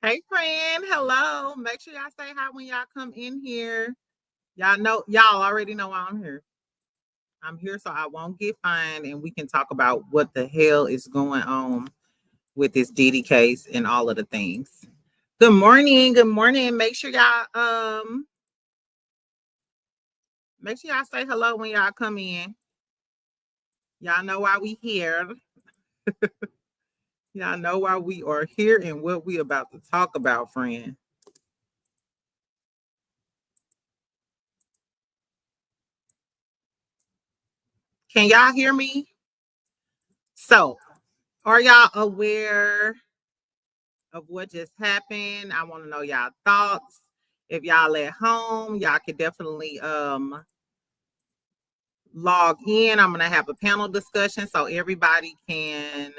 Hey friend, hello. Make sure y'all say hi when y'all come in here. Y'all already know why I'm here. I'm here so I won't get fined and we can talk about what the hell is going on with this Diddy case and all of the things. Good morning. Good morning. Make sure y'all say hello when y'all come in. Y'all know why we here. Y'all know why we are here and what we about to talk about, friend. Can y'all hear me? So, are y'all aware of what just happened? I want to know y'all thoughts. If y'all at home, y'all can definitely log in. I'm gonna have a panel discussion so everybody can.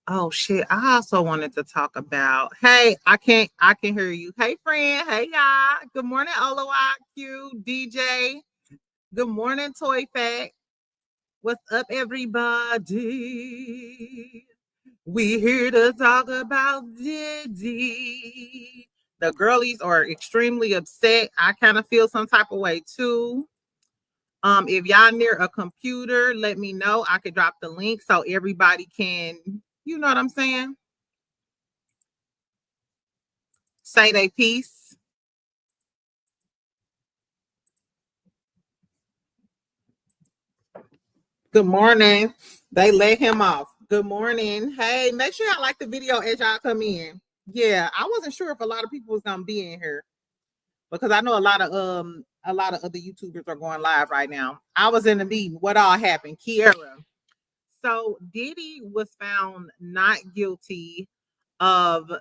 Oh shit! I also wanted to talk about. Hey, I can hear you. Hey friend. Hey y'all. Good morning, OLOIQ DJ. Good morning, Toy Fact. What's up, everybody? We here to talk about Diddy. The girlies are extremely upset. I kind of feel some type of way too. If y'all near a computer, let me know. I could drop the link so everybody can, you know what I'm saying? Say they piece. Good morning. They let him off. Good morning. Hey, make sure y'all like the video as y'all come in. Yeah, I wasn't sure if a lot of people was gonna be in here because I know a lot of other YouTubers are going live right now. I was in the meeting. What all happened? Kiera. So Diddy was found not guilty of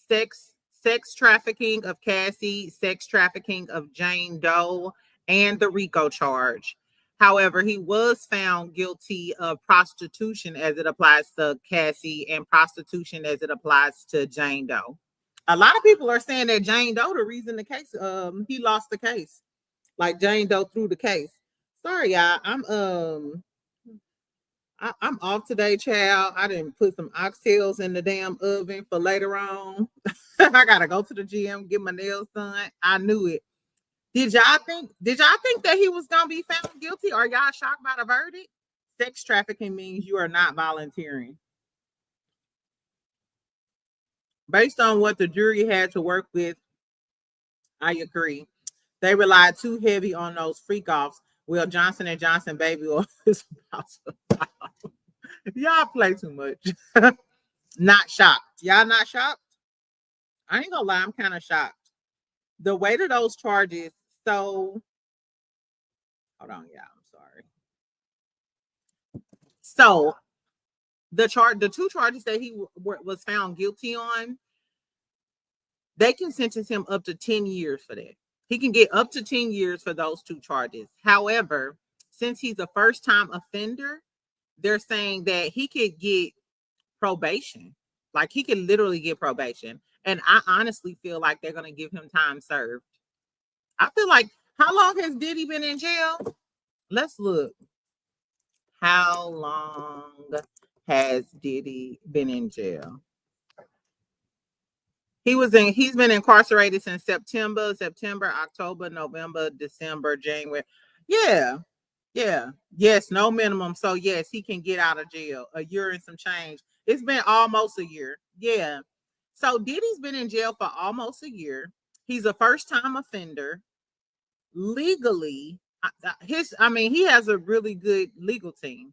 sex sex trafficking of Cassie, sex trafficking of Jane Doe, and the RICO charge. However, he was found guilty of prostitution as it applies to Cassie and prostitution as it applies to Jane Doe. A lot of people are saying that Jane Doe the reason the case he lost the case. Like Jane Doe threw the case. Sorry, y'all. I'm off today, child. I didn't put some oxtails in the damn oven for later on. I gotta go to the gym, get my nails done. I knew it. Did y'all think that he was gonna be found guilty? Are y'all shocked by the verdict? Sex trafficking means you are not volunteering. Based on what the jury had to work with, I agree. They relied too heavy on those freak offs. Well, Johnson and Johnson baby oil is about to y'all play too much. Not shocked. Y'all not shocked? I ain't gonna lie, I'm kind of shocked. The weight of those charges. So hold on, yeah, I'm sorry. So the two charges that he was found guilty on, they can sentence him up to 10 years for that. He can get up to 10 years for those two charges. However, since he's a first time offender, they're saying that he could get probation. Like he could literally get probation. And I honestly feel like they're going to give him time served. I feel like, how long has Diddy been in jail? Let's look. How long has Diddy been in jail? He's been incarcerated since September, October, November, December, January. Yeah. Yeah. Yes, no minimum. So yes, he can get out of jail. A year and some change. It's been almost a year. Yeah. So Diddy's been in jail for almost a year. He's a first time offender. Legally, he has a really good legal team.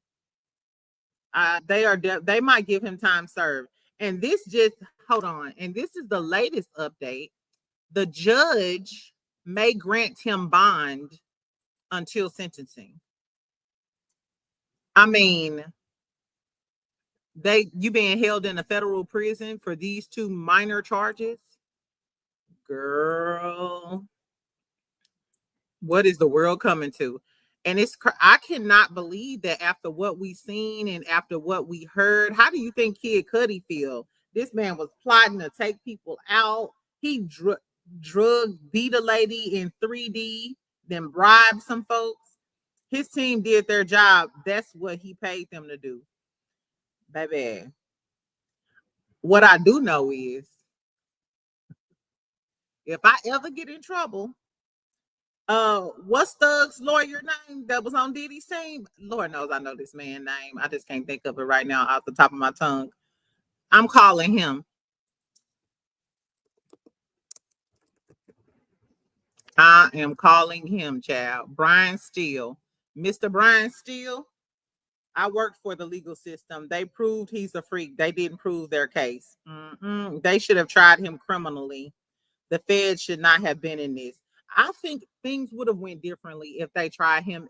They might give him time served. And this just hold on. And this is the latest update. The judge may grant him bond until sentencing. I mean, you being held in a federal prison for these two minor charges, girl. What is the world coming to? And I cannot believe that after what we seen and after what we heard. How do you think Kid Cudi feel? This man was plotting to take people out. He drug beat a lady in 3D, then bribed some folks. His team did their job. That's what he paid them to do. Baby, what I do know is if I ever get in trouble, what's Thug's lawyer name that was on Diddy's team? Lord knows I know this man's name. I just can't think of it right now off the top of my tongue. I'm calling him. I am calling him, child. Brian Steele. Mr. Brian Steele. I worked for the legal system. They proved he's a freak. They didn't prove their case. They should have tried him criminally. The Fed should not have been in this. I think things would have went differently if they tried him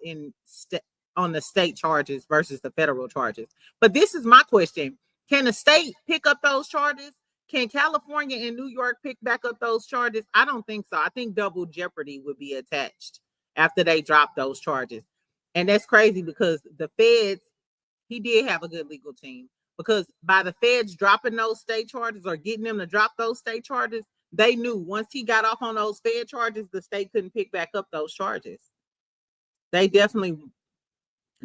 on the state charges versus the federal charges. But this is my question. Can the state pick up those charges? Can California and New York pick back up those charges? I don't think so. I think double jeopardy would be attached after they drop those charges. And that's crazy because the feds, he did have a good legal team, because by the feds dropping those state charges or getting them to drop those state charges, they knew once he got off on those Fed charges, the state couldn't pick back up those charges. They definitely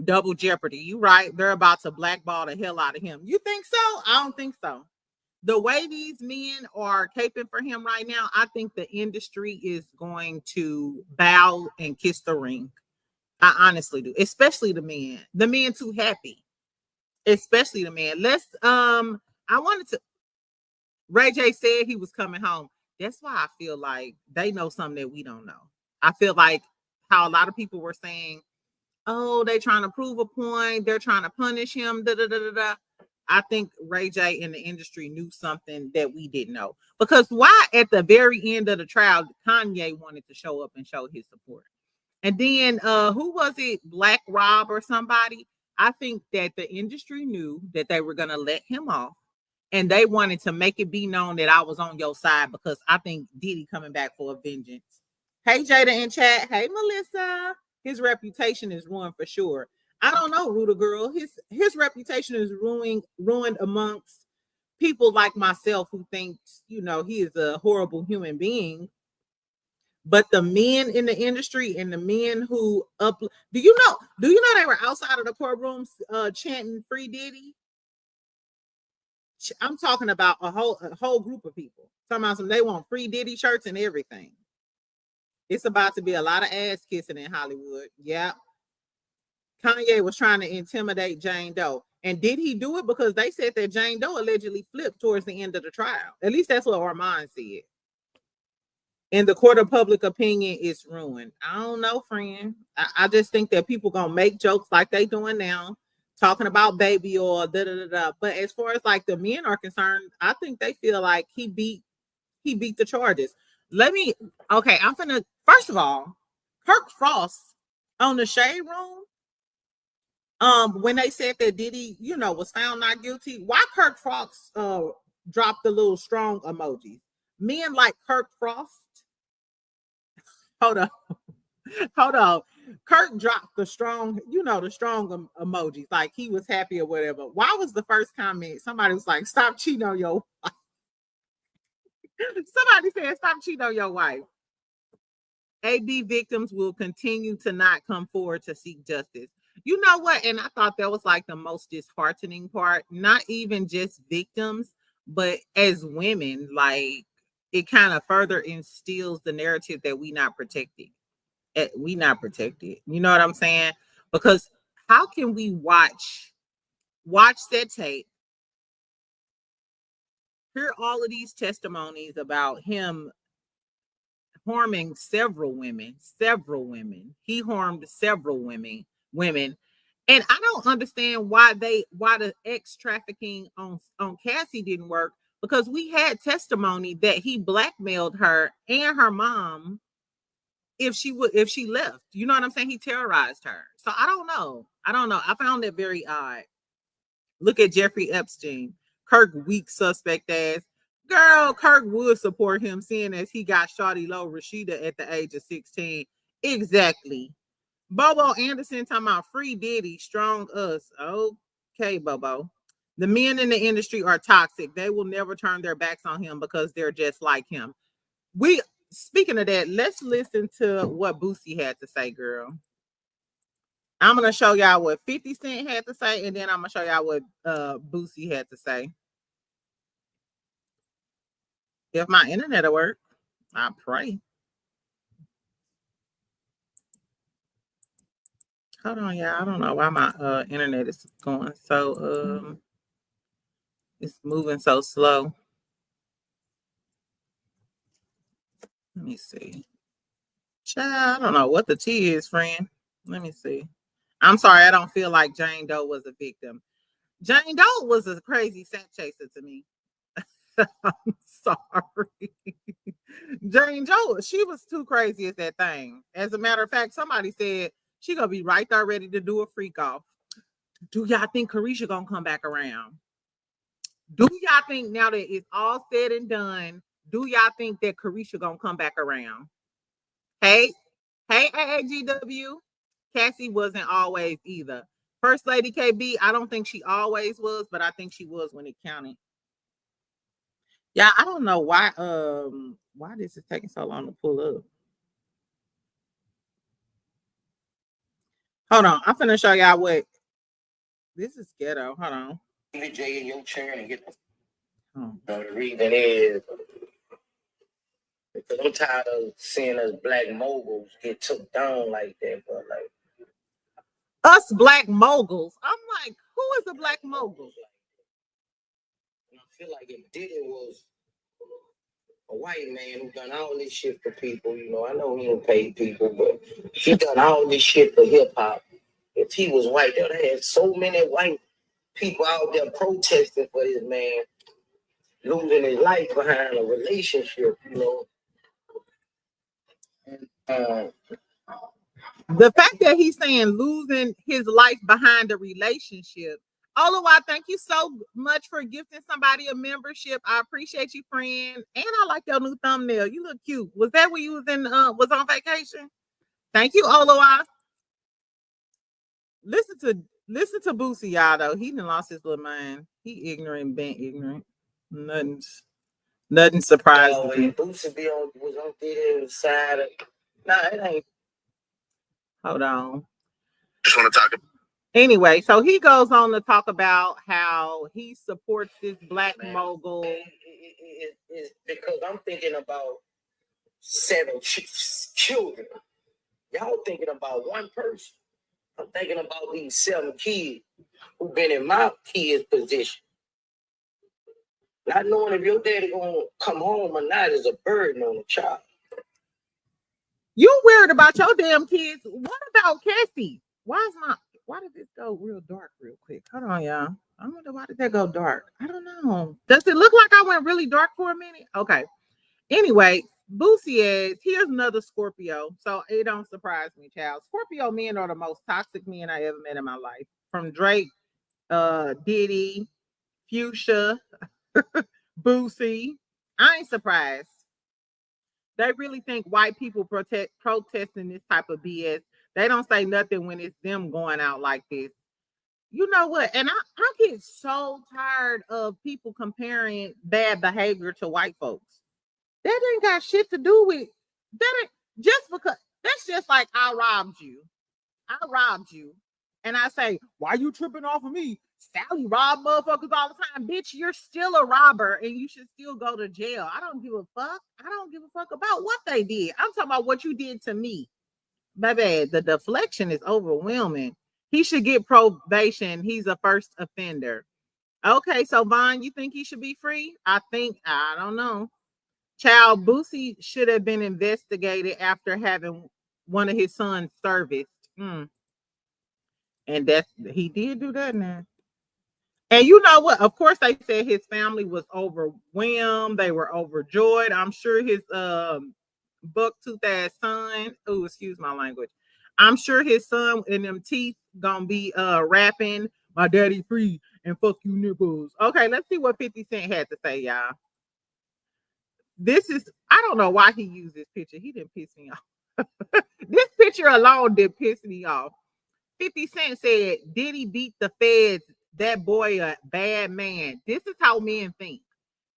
double jeopardy. You right. They're about to blackball the hell out of him. You think so? I don't think so. The way these men are caping for him right now, I think the industry is going to bow and kiss the ring. I honestly do. Especially the men. The men too happy. Especially the men. I wanted to Ray J said he was coming home. That's why I feel like they know something that we don't know. I feel like how a lot of people were saying, oh, they're trying to prove a point. They're trying to punish him. Da, da, da, da, da. I think Ray J in the industry knew something that we didn't know. Because why at the very end of the trial, Kanye wanted to show up and show his support. And then who was it? Black Rob or somebody? I think that the industry knew that they were going to let him off. And they wanted to make it be known that I was on your side, because I think Diddy coming back for a vengeance. Hey, Jada in chat. Hey, Melissa. His reputation is ruined for sure. I don't know, Ruda girl. His reputation is ruined amongst people like myself who thinks, he is a horrible human being. But the men in the industry and the men who do you know they were outside of the courtrooms chanting free Diddy? I'm talking about a whole group of people. Talking about they want free Diddy shirts and everything. It's about to be a lot of ass kissing in Hollywood. Yeah. Kanye was trying to intimidate Jane Doe. And did he do it? Because they said that Jane Doe allegedly flipped towards the end of the trial. At least that's what Armand said. And the court of public opinion is ruined. I don't know, friend. I just think that people gonna make jokes like they doing now, talking about baby oil, da da da da. But as far as like the men are concerned, I think they feel like he beat the charges. I'm finna, first of all, Kirk Frost on the Shade Room, when they said that Diddy, was found not guilty, why Kirk Frost dropped the little strong emojis? Men like Kirk Frost. Hold on. Kirk dropped the strong, the strong emojis, like he was happy or whatever. Why was the first comment? Somebody was like, stop cheating on your wife. Somebody said, stop cheating on your wife. AB victims will continue to not come forward to seek justice. You know what? And I thought that was like the most disheartening part. Not even just victims, but as women, like it kind of further instills the narrative that we not protected. We not protected. You know what I'm saying? Because how can we watch that tape, hear all of these testimonies about him harming several women. He harmed several women. And I don't understand why the ex trafficking on Cassie didn't work, because we had testimony that he blackmailed her and her mom if she left. You know what I'm saying? He terrorized her. So I don't know. I found it very odd. Look at Jeffrey Epstein. Kirk weak suspect ass. Girl, Kirk would support him, seeing as he got Shawty Low Rashida at the age of 16. Exactly. Bobo Anderson talking about free Diddy, strong us. Okay, Bobo. The men in the industry are toxic. They will never turn their backs on him because they're just like him. Speaking of that, let's listen to what Boosie had to say, girl. I'm gonna show y'all what 50 Cent had to say, and then I'm gonna show y'all what Boosie had to say. If my internet will work, I pray. Hold on, y'all. I don't know why my internet is going so it's moving so slow. Let me see. Child, I don't know what the T is, friend. Let me see. I'm sorry, I don't feel like Jane Doe was a victim. Jane Doe was a crazy sack chaser to me. I'm sorry. Jane Doe, she was too crazy at that thing. As a matter of fact, somebody said she gonna be right there ready to do a freak off. Do y'all think Carisha gonna come back around? Do y'all think now that it's all said and done, do y'all think that Carisha gonna come back around? Hey, AAGW, Cassie wasn't always either. First Lady KB, I don't think she always was, but I think she was when it counted. Yeah, I don't know why this is taking so long to pull up. Hold on, I'm finna show y'all what this is ghetto. Hold on. Jay in your chair and get the reason is because I'm tired of seeing us black moguls get took down like that, but like us black moguls. I'm like, who is a black mogul? And I feel like if Diddy was a white man who done all this shit for people, you know, I know he don't pay people, but he done all this shit for hip hop. If he was white, they would have had so many white people out there protesting for this man losing his life behind a relationship, you know. And the fact that he's saying losing his life behind a relationship. Oluwa, thank you so much for gifting somebody a membership. I appreciate you, friend. And I like your new thumbnail. You look cute. Was that when you was on vacation? Thank you, Oluwa. Listen to Boosie, y'all, though. He done lost his little mind. He ignorant, been ignorant. Nothing surprising. When Boosie was on the side of, nah, it ain't. Hold on. Just want to talk about. Anyway, so he goes on to talk about how he supports this black mogul. It's because I'm thinking about 7 children. Y'all thinking about one person. I'm thinking about these 7 kids who've been in my kid's position. Not knowing if your daddy gonna come home or not is a burden on the child. You worried about your damn kids. What about Cassie? Why did this go real dark real quick? Hold on, y'all. I wonder why did that go dark? I don't know. Does it look like I went really dark for a minute? Okay. Anyway, Boosie is here's another Scorpio. So it don't surprise me, child. Scorpio men are the most toxic men I ever met in my life. From Drake, Diddy, Fuchsia, Boosie. I ain't surprised. They really think white people protesting this type of BS. They don't say nothing when it's them going out like this. You know what? And I get so tired of people comparing bad behavior to white folks. That ain't got shit to do with that. Ain't, just because that's just like I robbed you. And I say, why you tripping off of me? Sally rob motherfuckers all the time. Bitch, you're still a robber and you should still go to jail. I don't give a fuck. I don't give a fuck about what they did. I'm talking about what you did to me. Baby, the deflection is overwhelming. He should get probation. He's a first offender. Okay, so Vaughn, you think he should be free? I don't know. Child, Boosie should have been investigated after having one of his sons serviced. And he did do that now. And you know what? Of course, they said his family was overwhelmed. They were overjoyed. I'm sure his buck-toothed ass son. Oh, excuse my language. I'm sure his son in them teeth gonna be rapping "My daddy free" and "fuck you niggas." Okay, let's see what 50 Cent had to say, y'all. I don't know why he used this picture. He didn't piss me off. This picture alone did piss me off. 50 Cent said, Diddy beat the feds. That boy a bad man. This is how men think.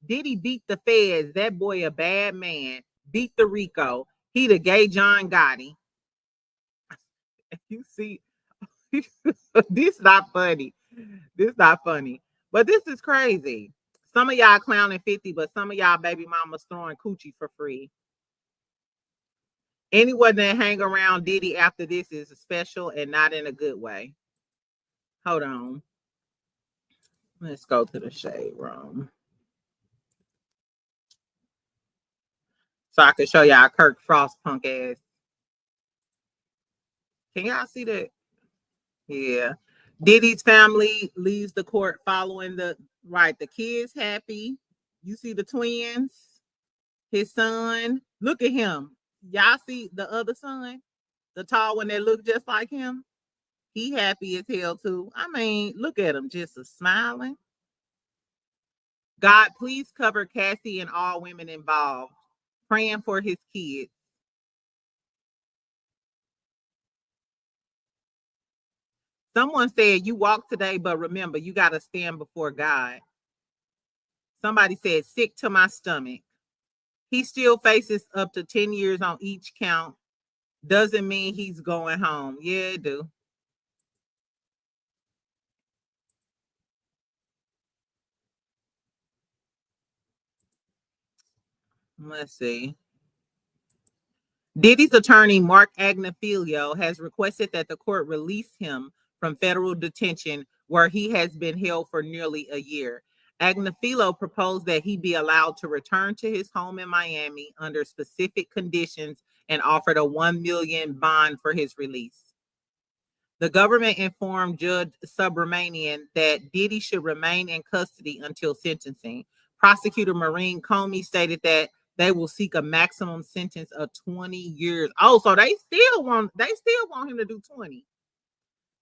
Diddy beat the feds. That boy a bad man. Beat the Rico. He the gay John Gotti. You see, This not funny. This not funny. But this is crazy. Some of y'all clowning 50, but some of y'all baby mamas throwing coochie for free. Anyone that hang around Diddy after this is special and not in a good way. Hold on. Let's go to the shade room. So I can show y'all Kirk Frost punk ass. Can y'all see that? Yeah. Diddy's family leaves the court following the kids happy. You see the twins, his son. Look at him. Y'all see the other son, the tall one that looked just like him. He happy as hell too. I mean, look at him, just a smiling. God, please cover Cassie and all women involved. Praying for his kids. Someone said you walk today, but remember, you got to stand before God. Somebody said, sick to my stomach. He still faces up to 10 years on each count. Doesn't mean he's going home. Yeah, it do. Let's see. Diddy's attorney, Mark Agnifilo, has requested that the court release him from federal detention where he has been held for nearly a year. Agnifilo proposed that he be allowed to return to his home in Miami under specific conditions and offered a $1 million bond for his release. The government informed Judge Subramanian that Diddy should remain in custody until sentencing. Prosecutor Maureen Comey stated that they will seek a maximum sentence of 20 years. Oh, so they still want him to do 20.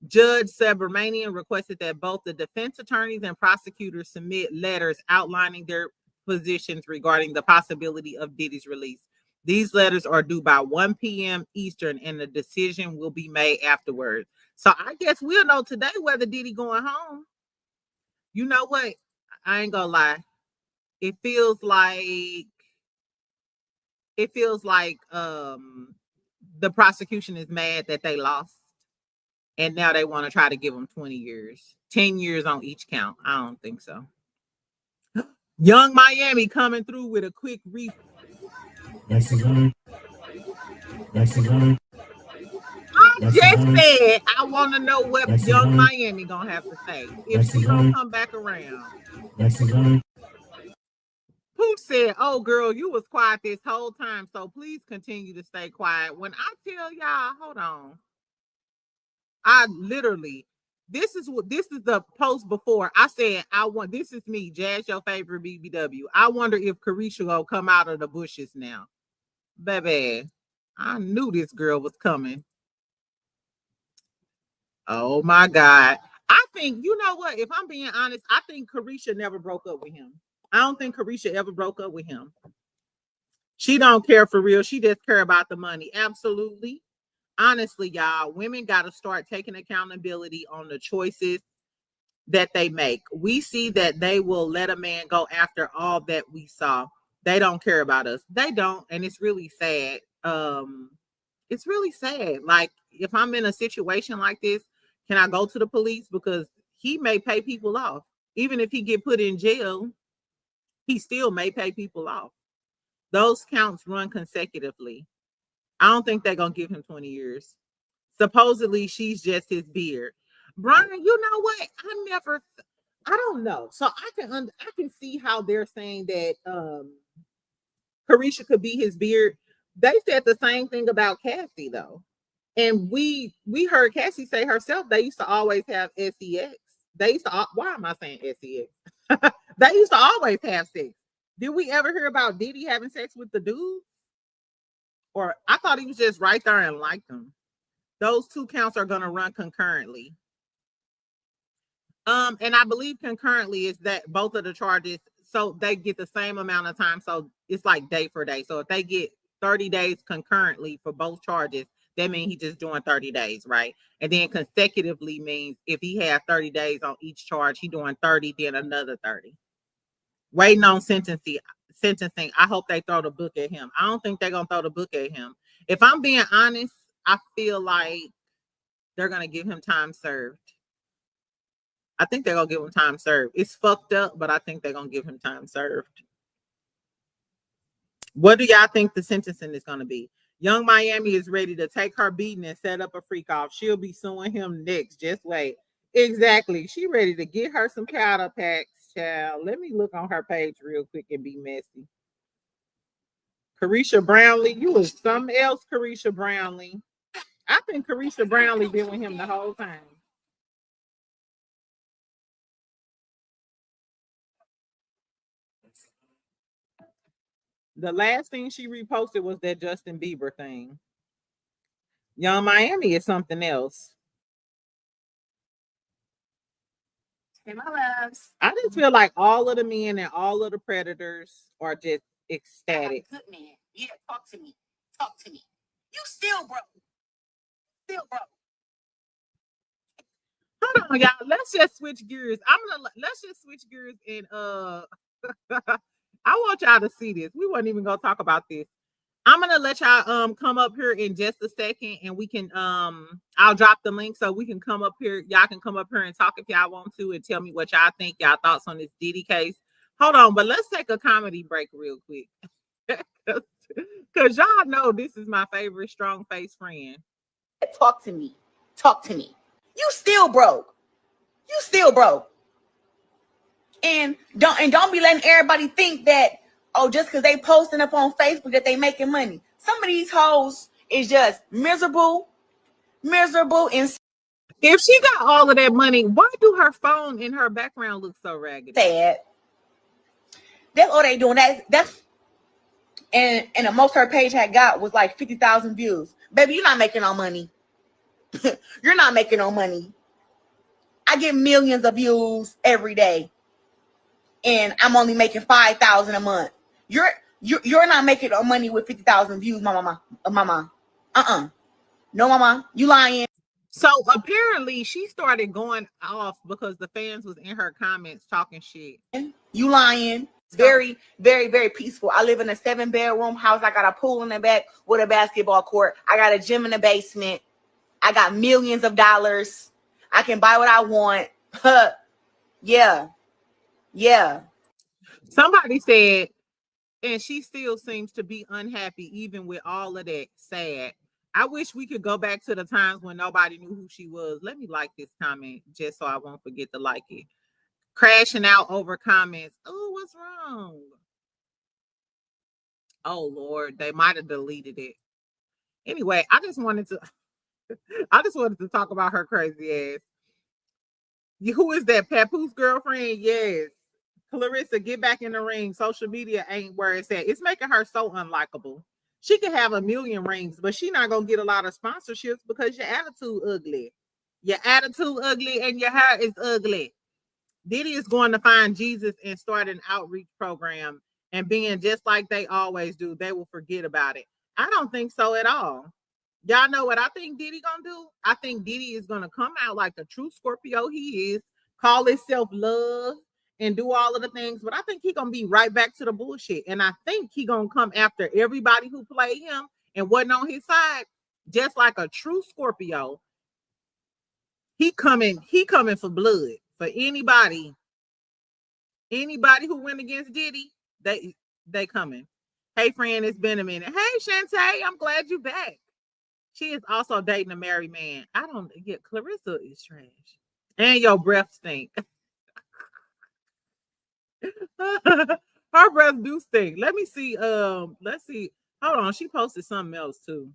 Judge Subramanian requested that both the defense attorneys and prosecutors submit letters outlining their positions regarding the possibility of Diddy's release. These letters are due by 1 p.m. Eastern, and the decision will be made afterwards. So I guess we'll know today whether Diddy going home. You know what? I ain't gonna lie. It feels like the prosecution is mad that they lost, and now they want to try to give them 20 years, 10 years on each count. I don't think so. Young Miami coming through with a quick reap. Mexican. I just said I want to know what Young Miami gonna have to say if she don't come back around. Pooch said, "Oh, girl, you was quiet this whole time, so please continue to stay quiet." When I tell y'all, hold on, I literally, this is the post before. I said, this is me, Jazz, your favorite BBW. I wonder if Carisha will come out of the bushes now. Baby, I knew this girl was coming. Oh my God. I think, you know what? If I'm being honest, I think Carisha never broke up with him. I don't think Carisha ever broke up with him. She don't care for real. She just care about the money. Absolutely. Honestly, y'all, women got to start taking accountability on the choices that they make. We see that they will let a man go after all that we saw. They don't care about us. They don't. And it's really sad. It's really sad. Like, if I'm in a situation like this, can I go to the police? Because he may pay people off. Even if he get put in jail, he still may pay people off. Those counts run consecutively. I don't think they're going to give him 20 years. Supposedly, she's just his beard. Brian, you know what? I don't know. So I can see how they're saying that Carisha could be his beard. They said the same thing about Cassie, though. And we heard Cassie say herself, they used to always have sex. They used to, why am I saying sex? They used to always have sex. Did we ever hear about Diddy having sex with the dude? Or I thought he was just right there and liked them. Those two counts are going to run concurrently. And I believe concurrently is that both of the charges, so they get the same amount of time. So it's like day for day. So if they get 30 days concurrently for both charges, that means he's just doing 30 days, right? And then consecutively means if he has 30 days on each charge, he's doing 30, then another 30. Waiting on sentencing. I hope they throw the book at him. I don't think they're going to throw the book at him. If I'm being honest, I feel like they're going to give him time served. I think they're going to give him time served. It's fucked up, but I think they're going to give him time served. What do y'all think the sentencing is going to be? Young Miami is ready to take her beating and set up a freak off. She'll be suing him next. Just wait. Exactly. She ready to get her some powder packs, child. Let me look on her page real quick and be messy. Carisha Brownlee, you was something else, Carisha Brownlee. I think Carisha Brownlee been with him the whole time. The last thing she reposted was that Justin Bieber thing. Young Miami is something else. Hey, my loves. I just feel like all of the men and all of the predators are just ecstatic. Good man. Yeah, talk to me. Talk to me. You still broke. Still broke. Hold on, y'all. Let's just switch gears. Let's just switch gears and I want y'all to see this. We weren't even gonna talk about this. I'm gonna let y'all come up here in just a second, and we can I'll drop the link so we can come up here. Y'all can come up here and talk if y'all want to, and tell me what y'all think, y'all thoughts on this Diddy case. Hold on, but let's take a comedy break real quick, because y'all know this is my favorite strong face friend. Talk to me. Talk to me. You still broke. You still broke. And don't be letting everybody think that, oh, just because they posting up on Facebook that they making money. Some of these hoes is just miserable, and if she got all of that money, why do her phone in her background look so raggedy? sad. That's all they doing. That's and the most her page had got was like 50,000 views. Baby, you're not making no money. You're not making no money. I get millions of views every day, and I'm only making 5,000 a month. You're not making no money with 50,000 views, mama. No, mama, you lying. So apparently she started going off because the fans was in her comments talking shit. You lying. Very, very, very peaceful. I live in a 7-bedroom house. I got a pool in the back with a basketball court. I got a gym in the basement. I got millions of dollars. I can buy what I want. Yeah. Somebody said, and she still seems to be unhappy even with all of that. Sad. I wish we could go back to the times when nobody knew who she was. Let me like this comment just so I won't forget to like it. Crashing out over comments. Oh, what's wrong? Oh, Lord. They might have deleted it. Anyway, I just wanted to talk about her crazy ass. Who is that? Papoose girlfriend? Yes. Clarissa, get back in the ring. Social media ain't where it's at. It's making her so unlikable. She could have a million rings, but she's not gonna get a lot of sponsorships because your attitude ugly. Your attitude ugly and your hair is ugly. Diddy is going to find Jesus and start an outreach program, and being just like they always do, they will forget about it. I don't think so at all. Y'all know what I think Diddy gonna do? I think Diddy is gonna come out like the true Scorpio he is, call himself love, and do all of the things, but I think he gonna be right back to the bullshit. And I think he gonna come after everybody who played him and wasn't on his side, just like a true Scorpio. He coming for blood. For anybody who went against Diddy, they coming. Hey friend, it's been a minute. Hey Shantae, I'm glad you back. She is also dating a married man. I don't get Clarissa is trash. And your breath stink. Her breath do stink. Let me see. Let's see. Hold on. She posted something else too.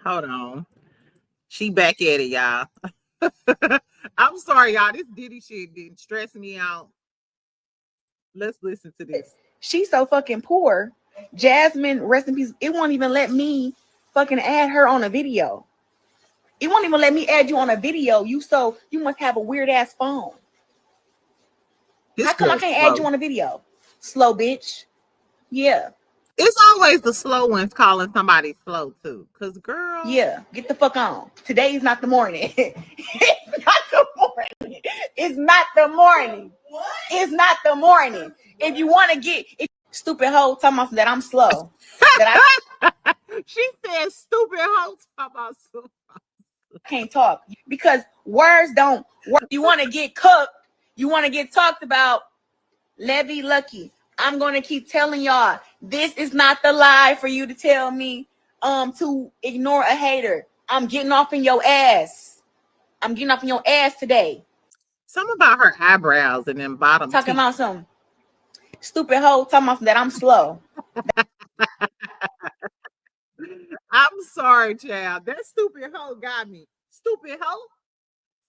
Hold on. She back at it, y'all. I'm sorry, y'all. This Diddy shit didn't stress me out. Let's listen to this. She's so fucking poor. Jasmine, rest in peace. It won't even let me fucking add her on a video. It won't even let me add you on a video. You must have a weird ass phone. How come I can't add you on a video? Slow bitch. Yeah. It's always the slow ones calling somebody slow too. Cause girl. Yeah, get the fuck on. Today's not the morning. It's not the morning. It's not the morning. What? It's not the morning. If you want to get Stupid hoe talking about that I'm slow. That She said stupid hoe talk about so. I can't talk. Because words don't work. You want to get cooked. You want to get talked about. Levy Lucky. I'm gonna keep telling y'all, this is not the lie for you to tell me to ignore a hater. I'm getting off in your ass. I'm getting off in your ass today. Something about her eyebrows and then bottom Talking teeth. about some stupid hoe, talking about that I'm slow. I'm sorry, child. That stupid hoe got me. Stupid hoe?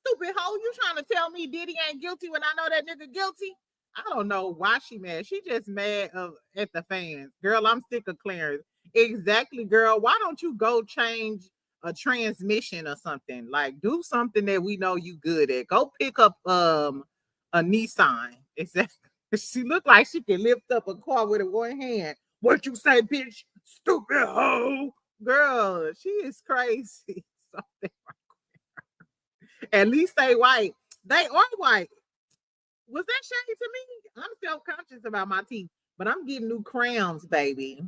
Stupid hoe, you trying to tell me Diddy ain't guilty when I know that nigga guilty? I don't know why she mad. She just mad at the fans. Girl, I'm sick of Clarence. Exactly, girl. Why don't you go change a transmission or something? Like, do something that we know you good at. Go pick up a Nissan. Exactly. She look like she can lift up a car with one hand. What you say, bitch? Stupid hoe. Girl, she is crazy. Something. At least they white. They are white. Was that shady to me? I'm self-conscious about my teeth, but I'm getting new crowns, baby.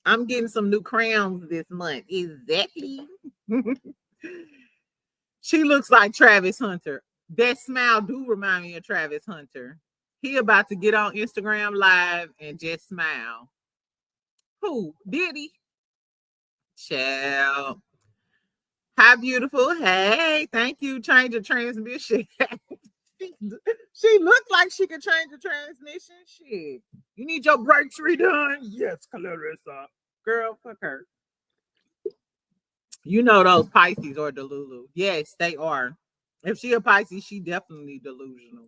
I'm getting some new crowns this month. Exactly. She looks like Travis Hunter. That smile do remind me of Travis Hunter. He about to get on Instagram Live and just smile. Who? Diddy? Child. How beautiful. Hey, thank you. Change the transmission. She looked like she could change the transmission. Shit. You need your brakes redone? Yes, Clarissa. Girl, fuck her. You know those Pisces are Delulu. Yes, they are. If she a Pisces, she definitely delusional.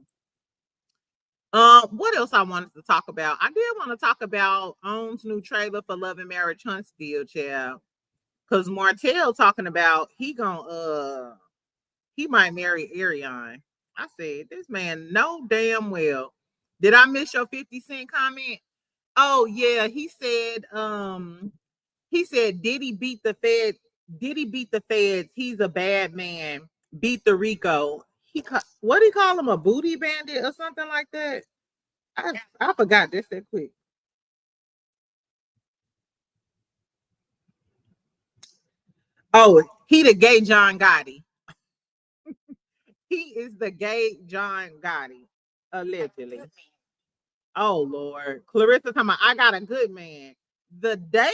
What else I wanted to talk about? I did want to talk about OWN's new trailer for Love and Marriage Huntsville, child. Cause Martell talking about he might marry Ariane. I said, this man know damn well. Did I miss your 50 Cent comment? Oh yeah, he said Diddy beat the Fed. Diddy beat the feds. He's a bad man. Beat the Rico. What do he call him? A booty bandit or something like that? I forgot just that quick. Oh, he the gay John Gotti. He is the gay John Gotti, allegedly. Oh Lord, Clarissa talking about I got a good man. The day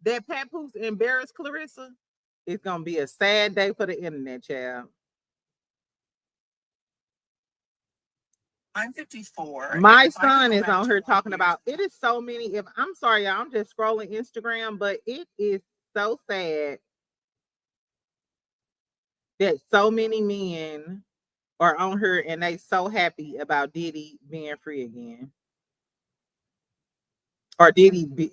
that Papoose embarrassed Clarissa, it's gonna be a sad day for the internet, child. I'm 54. My son is on here talking about it is so many. If I'm sorry, y'all, I'm just scrolling Instagram, but it is so sad that so many men are on here and they so happy about Diddy being free again. Or Diddy be,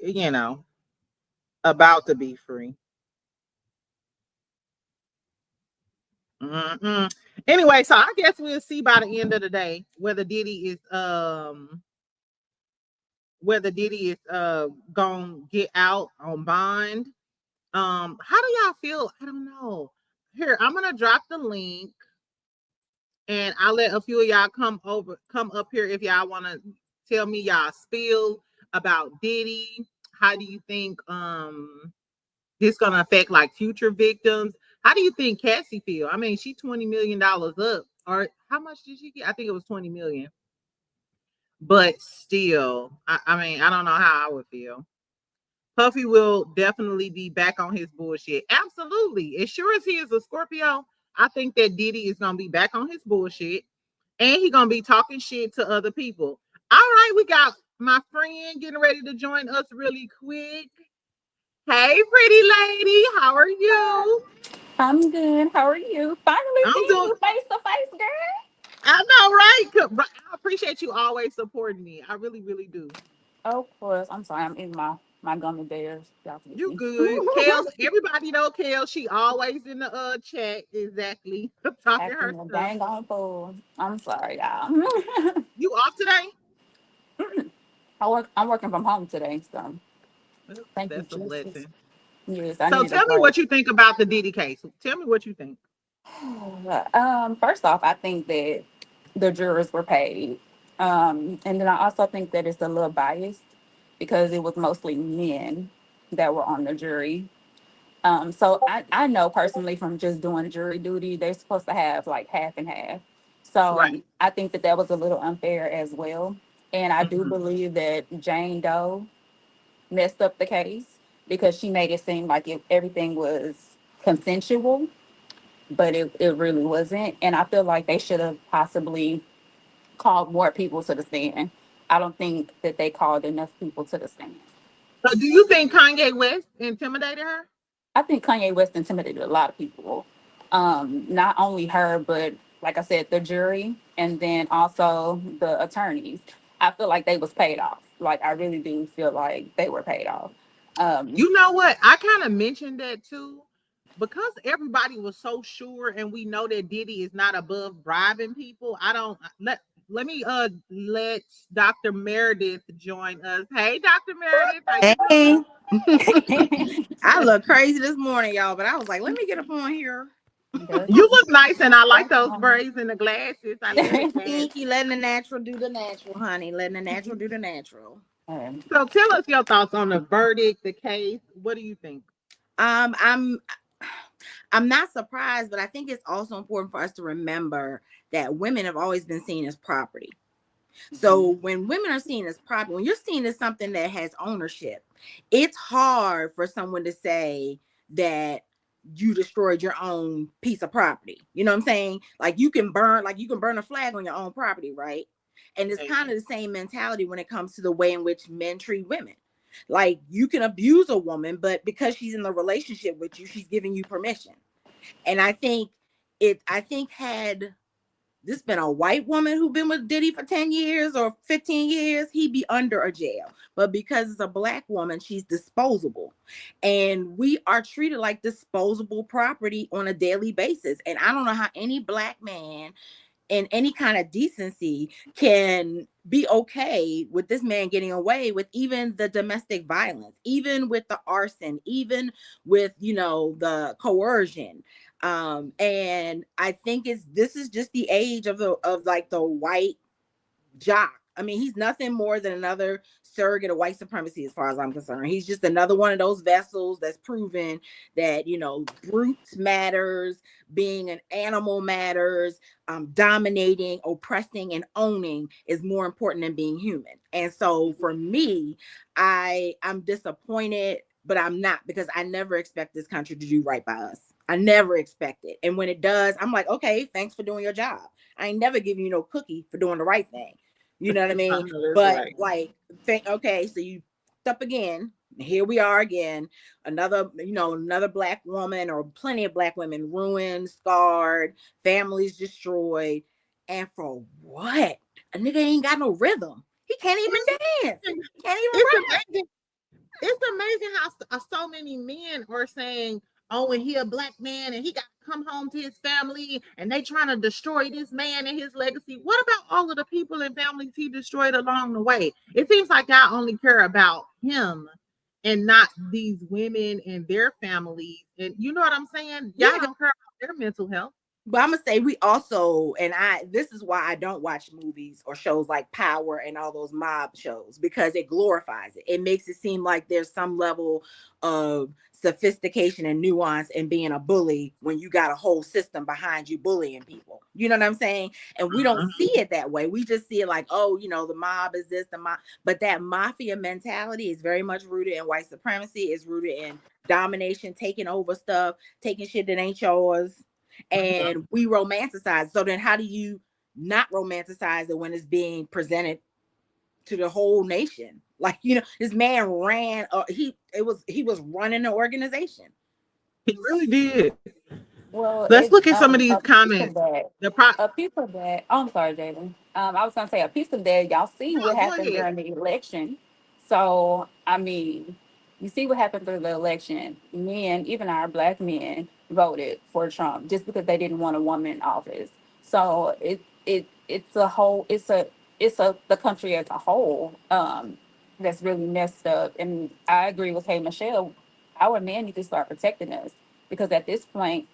about to be free. Mm-mm. Anyway, so I guess we'll see by the end of the day whether Diddy is gonna get out on bond. How do y'all feel? I don't know. Here, I'm gonna drop the link and I'll let a few of y'all come up here if y'all want to tell me y'all spill about Diddy. How do you think this gonna affect like future victims? How do you think Cassie feel? I mean, she $20 million up, or how much did she get? I think it was 20 million. But still, I mean, I don't know how I would feel. Puffy will definitely be back on his bullshit. Absolutely. As sure as he is a Scorpio, I think that Diddy is gonna be back on his bullshit, and he's gonna be talking shit to other people. All right, we got my friend getting ready to join us really quick. Hey, pretty lady, how are you? I'm good. How are you? Finally I'm seeing doing. you face to face, girl. I know, right? I appreciate you always supporting me. I really, really do. Of course. I'm sorry. I'm eating my gummy bears. Y'all forgive You me. good. Kale, everybody know Kale. She always in the chat. Exactly. Talking her Acting a stuff. dang on fool. I'm sorry, y'all. You off today? I'm working from home today, so thank you, That's a Jesus. blessing. Yes, I So needed a tell me break. what you think about the Diddy case. Tell me what you think. First off, I think that the jurors were paid. And then I also think that it's a little biased because it was mostly men that were on the jury. So I know personally from just doing jury duty, they're supposed to have like half and half. Right. So I think that that was a little unfair as well. And I do Mhm. believe that Jane Doe messed up the case because she made it seem like everything was consensual, but it really wasn't. And I feel like they should have possibly called more people to the stand. I don't think that they called enough people to the stand. So do you think Kanye West intimidated her? I think Kanye West intimidated a lot of people. Not only her, but like I said, the jury and then also the attorneys. I feel like they was paid off. Like I really do feel like they were paid off. Um, You know what? I kind of mentioned that too, because everybody was so sure, and we know that Diddy is not above bribing people. I don't let me let Dr. Meredith join us. Hey, Dr. Meredith, how you Hey, doing? I look crazy this morning, y'all, but I was like, let me get up on here. that's, You look nice, and I like that's those braids and the glasses. I love that. Pinky, letting the natural do the natural, honey. Letting the natural do the natural. um, So tell us your thoughts on the verdict, the case. What do you think? Um, I'm I'm not surprised, but I think it's also important for us to remember that women have always been seen as property. So when women are seen as property, when you're seen as something that has ownership, it's hard for someone to say that you destroyed your own piece of property. You know what I'm saying? Like you can burn a flag on your own property, right? And it's kind of the same mentality when it comes to the way in which men treat women. Like you can abuse a woman, but because she's in the relationship with you, she's giving you permission. And I think had this been a white woman who been with Diddy for 10 years or 15 years, he'd be under a jail. But because it's a black woman, she's disposable. And we are treated like disposable property on a daily basis. And I don't know how any black man in any kind of decency can be okay with this man getting away with even the domestic violence, even with the arson, even with, the coercion. And I think this is just the age of the white jock. I mean, he's nothing more than another surrogate of white supremacy, as far as I'm concerned. He's just another one of those vessels that's proven that, brute matters, being an animal matters, dominating, oppressing, and owning is more important than being human. And so for me, I'm disappointed, but I'm not, because I never expect this country to do right by us. I never expect it. And when it does, I'm like, okay, thanks for doing your job. I ain't never giving you no cookie for doing the right thing. You know what I mean? But Right. like, okay, so you up again. Here we are again. Another black woman, or plenty of black women ruined, scarred, families destroyed. And for what? A nigga ain't got no rhythm. He can't even dance. He can't even It's rap. amazing. It's amazing how so many men are saying, "Oh, and he a black man, and he got to come home to his family, and they trying to destroy this man and his legacy." What about all of the people and families he destroyed along the way? It seems like I only care about him and not these women and their families. And you know what I'm saying? Y'all Yeah. don't care about their mental health. But I'm gonna say we also, and this is why I don't watch movies or shows like Power and all those mob shows, because it glorifies it. It makes it seem like there's some level of sophistication and nuance in being a bully when you got a whole system behind you bullying people. You know what I'm saying? And we don't see it that way. We just see it like, oh, the mob is this, the mob. But that mafia mentality is very much rooted in white supremacy, is rooted in domination, taking over stuff, taking shit that ain't yours, and we romanticize. So then how do you not romanticize it when it's being presented to the whole nation? Like, this man ran, he was running an organization. He really did. well, Let's it look at some of these a piece of comments. that, The pro. a piece of that. Oh, I'm sorry, Jalen. I was gonna say a piece of that. Y'all see what No, go happened ahead. during the election. So I mean, you see what happened through the election. Men, even our black men, voted for Trump just because they didn't want a woman in office. So it's a whole. It's the country as a whole. That's really messed up. And I agree with Hey Michelle. Our men need to start protecting us because at this point,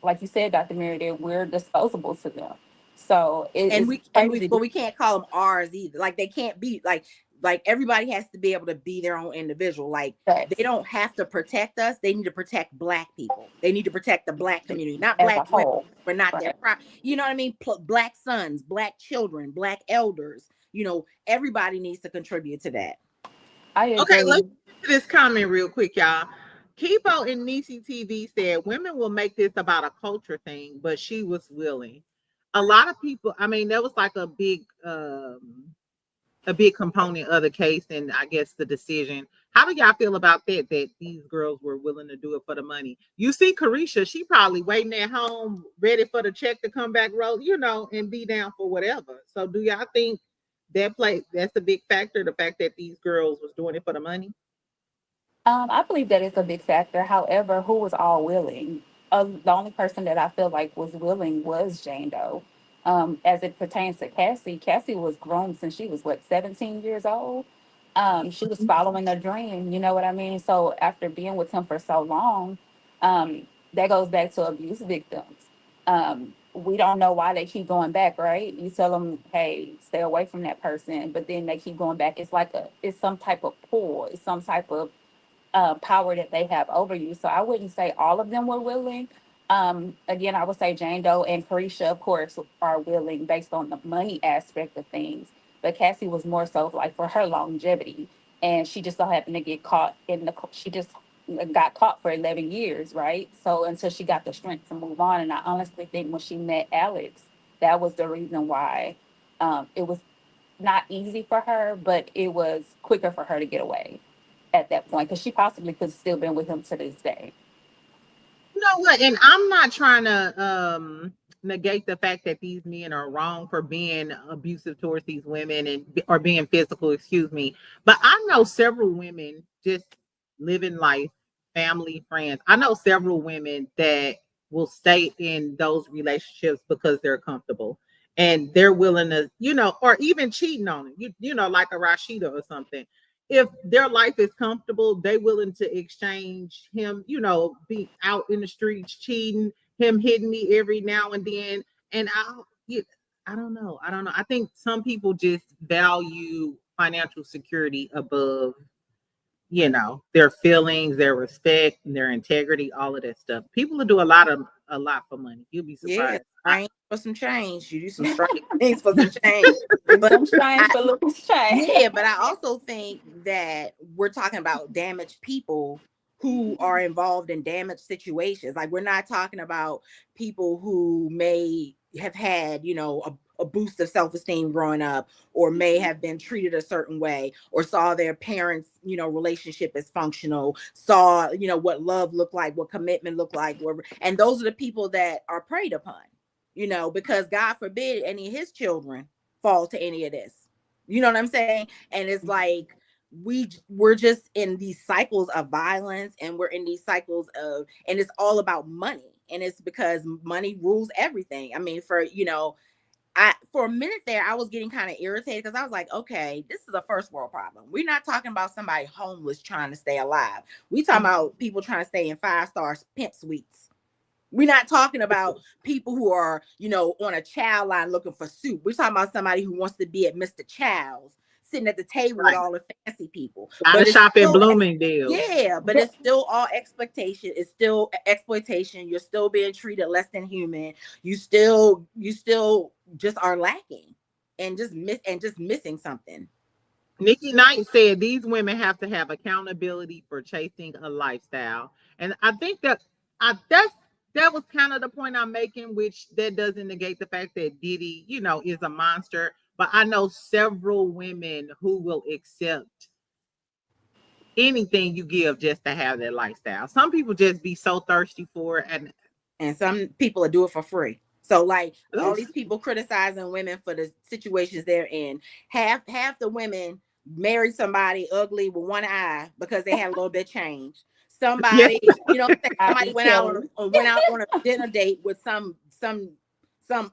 like you said, Dr. Meredith, we're disposable to them. So and it's we crazy. but we can't call them ours either. Like they can't be like everybody has to be able to be their own individual. Like Facts. they don't have to protect us. They need to protect Black people. They need to protect the Black community, not As a Black women, whole. but not their Right. you know what I mean? Black sons, Black children, Black elders. You know, everybody needs to contribute to that. I Okay, let's agree. get to this comment real quick, y'all. Kipo and Nisi TV said women will make this about a culture thing, but she was willing. A lot of people, I mean, that was like a big component of the case, and I guess the decision. How do y'all feel about that? That these girls were willing to do it for the money. You see, Carisha, she probably waiting at home, ready for the check to come back, roll, and be down for whatever. So, do y'all think that's a big factor? The fact that these girls was doing it for the money. I believe that it's a big factor. However, who was all willing? The only person that I feel like was willing was Jane Doe. As it pertains to Cassie, Cassie was grown since she was what, 17 years old. She was following a dream. You know what I mean? So after being with him for so long, that goes back to abuse victims. We don't know why they keep going back, right? You tell them, hey, stay away from that person, but then they keep going back. It's some type of pull. It's some type of power that they have over you. So I wouldn't say all of them were willing. Again, I would say Jane Doe and Carisha, of course, are willing based on the money aspect of things. But Cassie was more so like for her longevity. And she just so happened to get caught she just got caught for 11 years, right? So until she got the strength to move on. And I honestly think when she met Alex, that was the reason why it was not easy for her, but it was quicker for her to get away at that point because she possibly could have still been with him to this day. You know what? And I'm not trying to negate the fact that these men are wrong for being abusive towards these women or being physical, excuse me. But I know several women just living life, family, friends. I know several women that will stay in those relationships because they're comfortable and they're willing to, or even cheating on it. Like a Rashida or something. If their life is comfortable, they willing to exchange him, be out in the streets cheating, him hitting me every now and then. And I don't know. I think some people just value financial security above, their feelings, their respect, and their integrity, all of that stuff. People will do a lot for money. You'll be Yeah, surprised. strange for some change. You do some strange things for some change. But Some strange for little change. yeah, but I also think that we're talking about damaged people who are involved in damaged situations. Like we're not talking about people who may have had, a boost of self-esteem growing up, or may have been treated a certain way, or saw their parents, relationship as functional, saw, what love looked like, what commitment looked like, and those are the people that are preyed upon, because God forbid any of his children fall to any of this. You know what I'm saying? And it's like we're just in these cycles of violence, and we're in these cycles of, and it's all about money. And it's because money rules everything. I mean, for a minute there, I was getting kind of irritated because I was like, okay, this is a first world problem. We're not talking about somebody homeless trying to stay alive. We talking about people trying to stay in 5-star pimp suites. We're not talking about people who are, on a child line looking for soup. We're talking about somebody who wants to be at Mr. Child's, sitting at the table with all the fancy people. Gotta shop at Bloomingdale's. Yeah, but it's still all expectation. It's still exploitation. You're still being treated less than human. You still just are lacking and just missing something. Nikki Knight said these women have to have accountability for chasing a lifestyle. And I think that that was kind of the point I'm making, which that doesn't negate the fact that Diddy, is a monster. But I know several women who will accept anything you give just to have that lifestyle. Some people just be so thirsty for it, and some people will do it for free. So like all these people criticizing women for the situations they're in, half the women married somebody ugly with one eye because they had a little bit of change. Somebody, somebody went out on a dinner date with some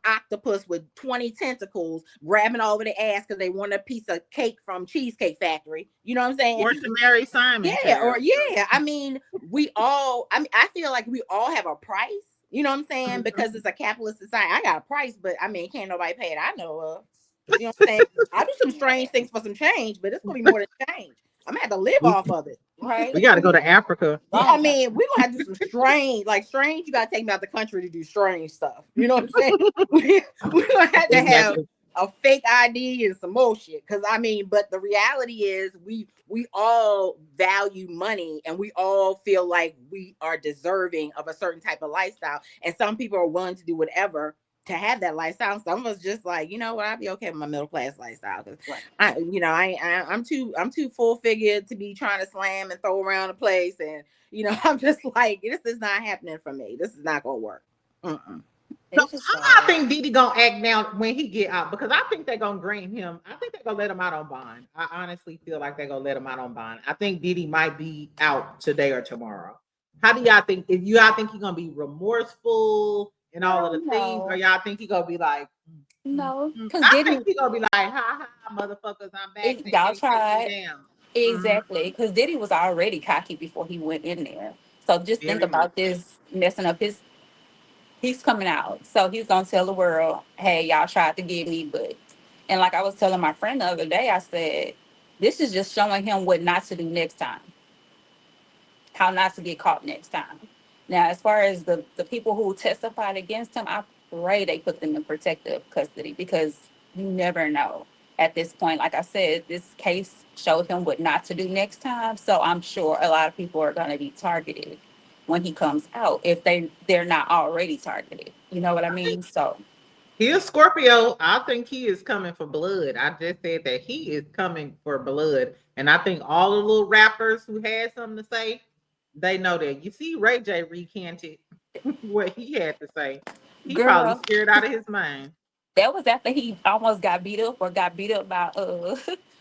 octopus with 20 tentacles grabbing all over the ass because they want a piece of cake from Cheesecake Factory. You know what I'm saying? Or to marry Simon. Yeah, I mean, I feel like we all have a price. You know what I'm saying? Because it's a capitalist society. I got a price, but I mean, can't nobody pay it. I know of. You know what I'm saying? I do some strange things for some change, but it's gonna be more than change. I'm gonna have to live off of it. Right. We got to go to Africa. Yeah, I mean, we're gonna have to do some strange, like strange. You gotta take me out the country to do strange stuff. You know what I'm saying? We're gonna have to have a fake ID and some more shit. Cause I mean, but the reality is we all value money and we all feel like we are deserving of a certain type of lifestyle. And some people are willing to do whatever to have that lifestyle. Some of us just like, you know what, I'll be okay with my middle class lifestyle. Cause I'm too full figured to be trying to slam and throw around the place. And I'm just like, this is not happening for me. This is not gonna work. So how I think Diddy gonna act now when he get out? Because I think they're gonna green him. I think they're gonna let him out on bond. I honestly feel like they're gonna let him out on bond. I think Diddy might be out today or tomorrow. How do y'all think? If y'all think he's gonna be remorseful and all of the things, or y'all think he gonna be like, no? Because I think he gonna be like, ha ha, motherfuckers, I'm back. Y'all tried. Exactly, because Diddy was already cocky before he went in there. So just think about this messing up his. He's coming out, so he's gonna tell the world, "Hey, y'all tried to get me, but." And like I was telling my friend the other day, I said, "This is just showing him what not to do next time, how not to get caught next time." Now, as far as the people who testified against him, I pray they put them in protective custody because you never know. At this point, like I said, this case showed him what not to do next time, so I'm sure a lot of people are gonna be targeted when he comes out if they're not already targeted. You know what I mean? So he is Scorpio. I think he is coming for blood. I just said that he is coming for blood. And I think all the little rappers who had something to say, they know that. You see, Ray J recanted what he had to say. He probably scared out of his mind. That was after he almost got beat up or got beat up by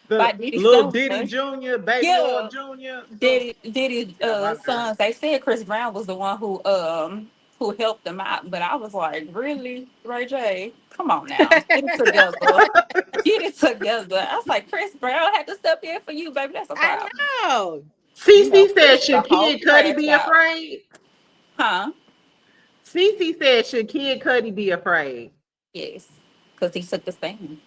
by Diddy's little sons. Diddy Jr., Baby Oil Jr. Diddy sons. They said Chris Brown was the one who helped them out, but I was like, really, Ray J? Come on now, get it together. Get it together. I was like, Chris Brown had to step in for you, baby. That's a problem. I know. CC said, should Kid Cudi be afraid? Huh? CC said, should Kid Cudi be afraid? Yes, because he took the stand.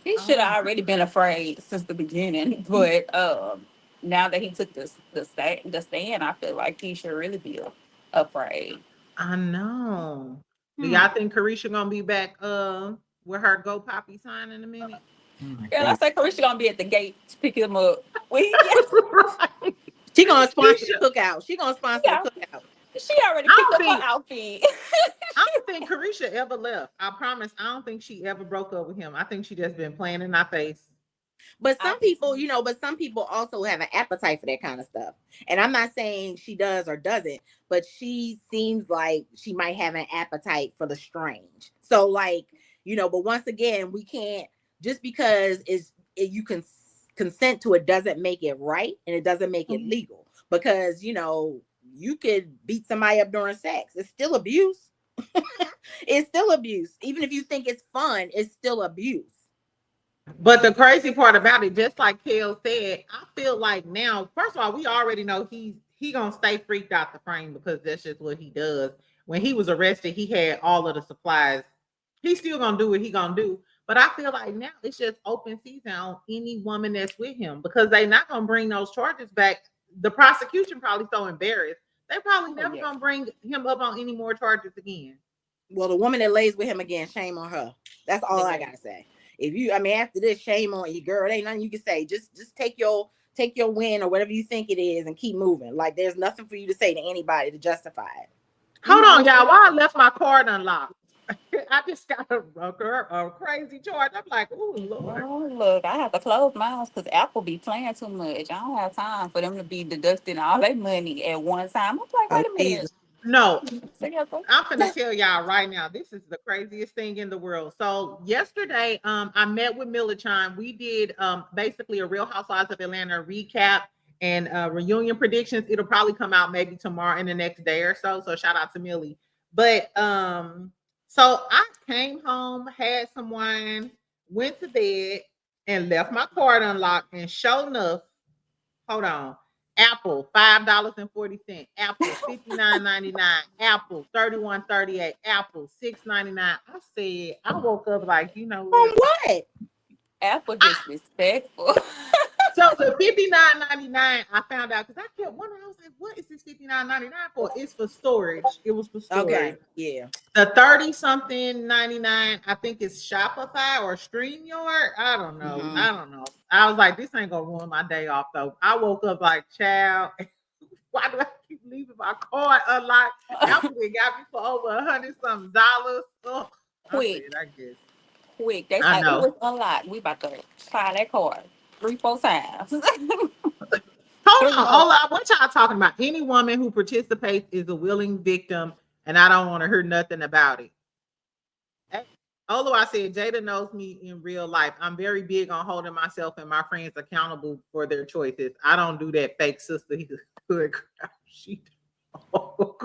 He should have already been afraid since the beginning, but now that he took the stand, I feel like he should really be afraid. I know. Do y'all think Carisha gonna be back with her Go Poppy sign in a minute? Girl, I say Carisha gonna be at the gate to pick him up. She gonna sponsor the cookout. She gonna sponsor the cookout. She already picked up her outfit. I don't think Carisha ever left. I promise. I don't think she ever broke up with him. I think she just been playing in our face. But some people, some people also have an appetite for that kind of stuff. And I'm not saying she does or doesn't, but she seems like she might have an appetite for the strange. So like, but once again, we can't, just because you can consent to it doesn't make it right and it doesn't make it legal. Because, you could beat somebody up during sex. It's still abuse. It's still abuse. Even if you think it's fun, it's still abuse. But the crazy part about it, just like Kel said, I feel like now, first of all, we already know he gonna stay freaked out the frame because that's just what he does. When he was arrested, he had all of the supplies. He's still gonna do what he gonna do. But I feel like now it's just open season on any woman that's with him because they're not gonna bring those charges back. The prosecution probably so embarrassed. They probably never gonna bring him up on any more charges again. Well, the woman that lays with him again, shame on her. That's all I gotta say. If you, after this, shame on you, girl. There ain't nothing you can say. Just take your win or whatever you think it is and keep moving. Like there's nothing for you to say to anybody to justify it. Hold on, y'all. Why I left my card unlocked? I just got a crazy charge. I'm like, oh Lord. Oh, look, I have to close my house because Apple be playing too much. I don't have time for them to be deducting all their money at one time. I'm like, wait a minute. No, I'm gonna tell y'all right now. This is the craziest thing in the world. So yesterday, I met with Millichan. We did basically a Real Housewives of Atlanta recap and reunion predictions. It'll probably come out maybe tomorrow in the next day or so. So shout out to Millie. But so I came home, had some wine, went to bed, and left my card unlocked. And sure enough, hold on. Apple $5.40. Apple $59.99. Apple $31.38. Apple $6.99. I said, I woke up like, you know On what? what? Apple disrespectful. So the $59.99, I found out because I kept wondering. I was like, what is this $59.99 for? It's for storage. It was for storage. Okay, yeah. The 30 something 99, I think it's Shopify or StreamYard. I don't know. Mhm. I don't know. I was like, this ain't gonna ruin my day off though. I woke up like, child, why do I keep leaving my card unlocked? Apple got me for over $100 something. Oh, Quick, I guess. quick. They I say, oh, know. it's unlocked. We about to try that card 3-4 times. Hold 3 on, more. Ola, what y'all talking about? Any woman who participates is a willing victim, and I don't want to hear nothing about it. Hey, although I said Jada knows me in real life, I'm very big on holding myself and my friends accountable for their choices. I don't do that fake sisterhood crap. She Ooh, oh,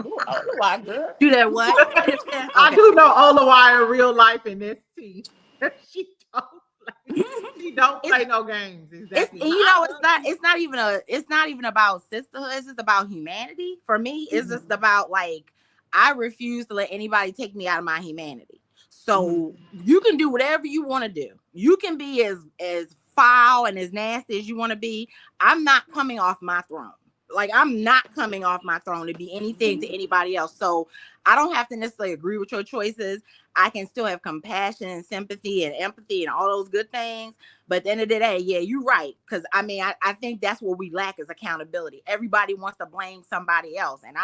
my girl. Do that what? I do know Olawai in real life, and that's T. She don't play. She don't play no games. Exactly. It's, you know, it's not even about sisterhood. It's just about humanity. For me, it's just about like I refuse to let anybody take me out of my humanity. So you can do whatever you want to do. You can be as foul and as nasty as you want to be. I'm not coming off my throne. Like I'm not coming off my throne to be anything to anybody else. So I don't have to necessarily agree with your choices. I can still have compassion and sympathy and empathy and all those good things. But at the end of the day, yeah, you're right. Because I mean, I think that's what we lack is accountability. Everybody wants to blame somebody else. And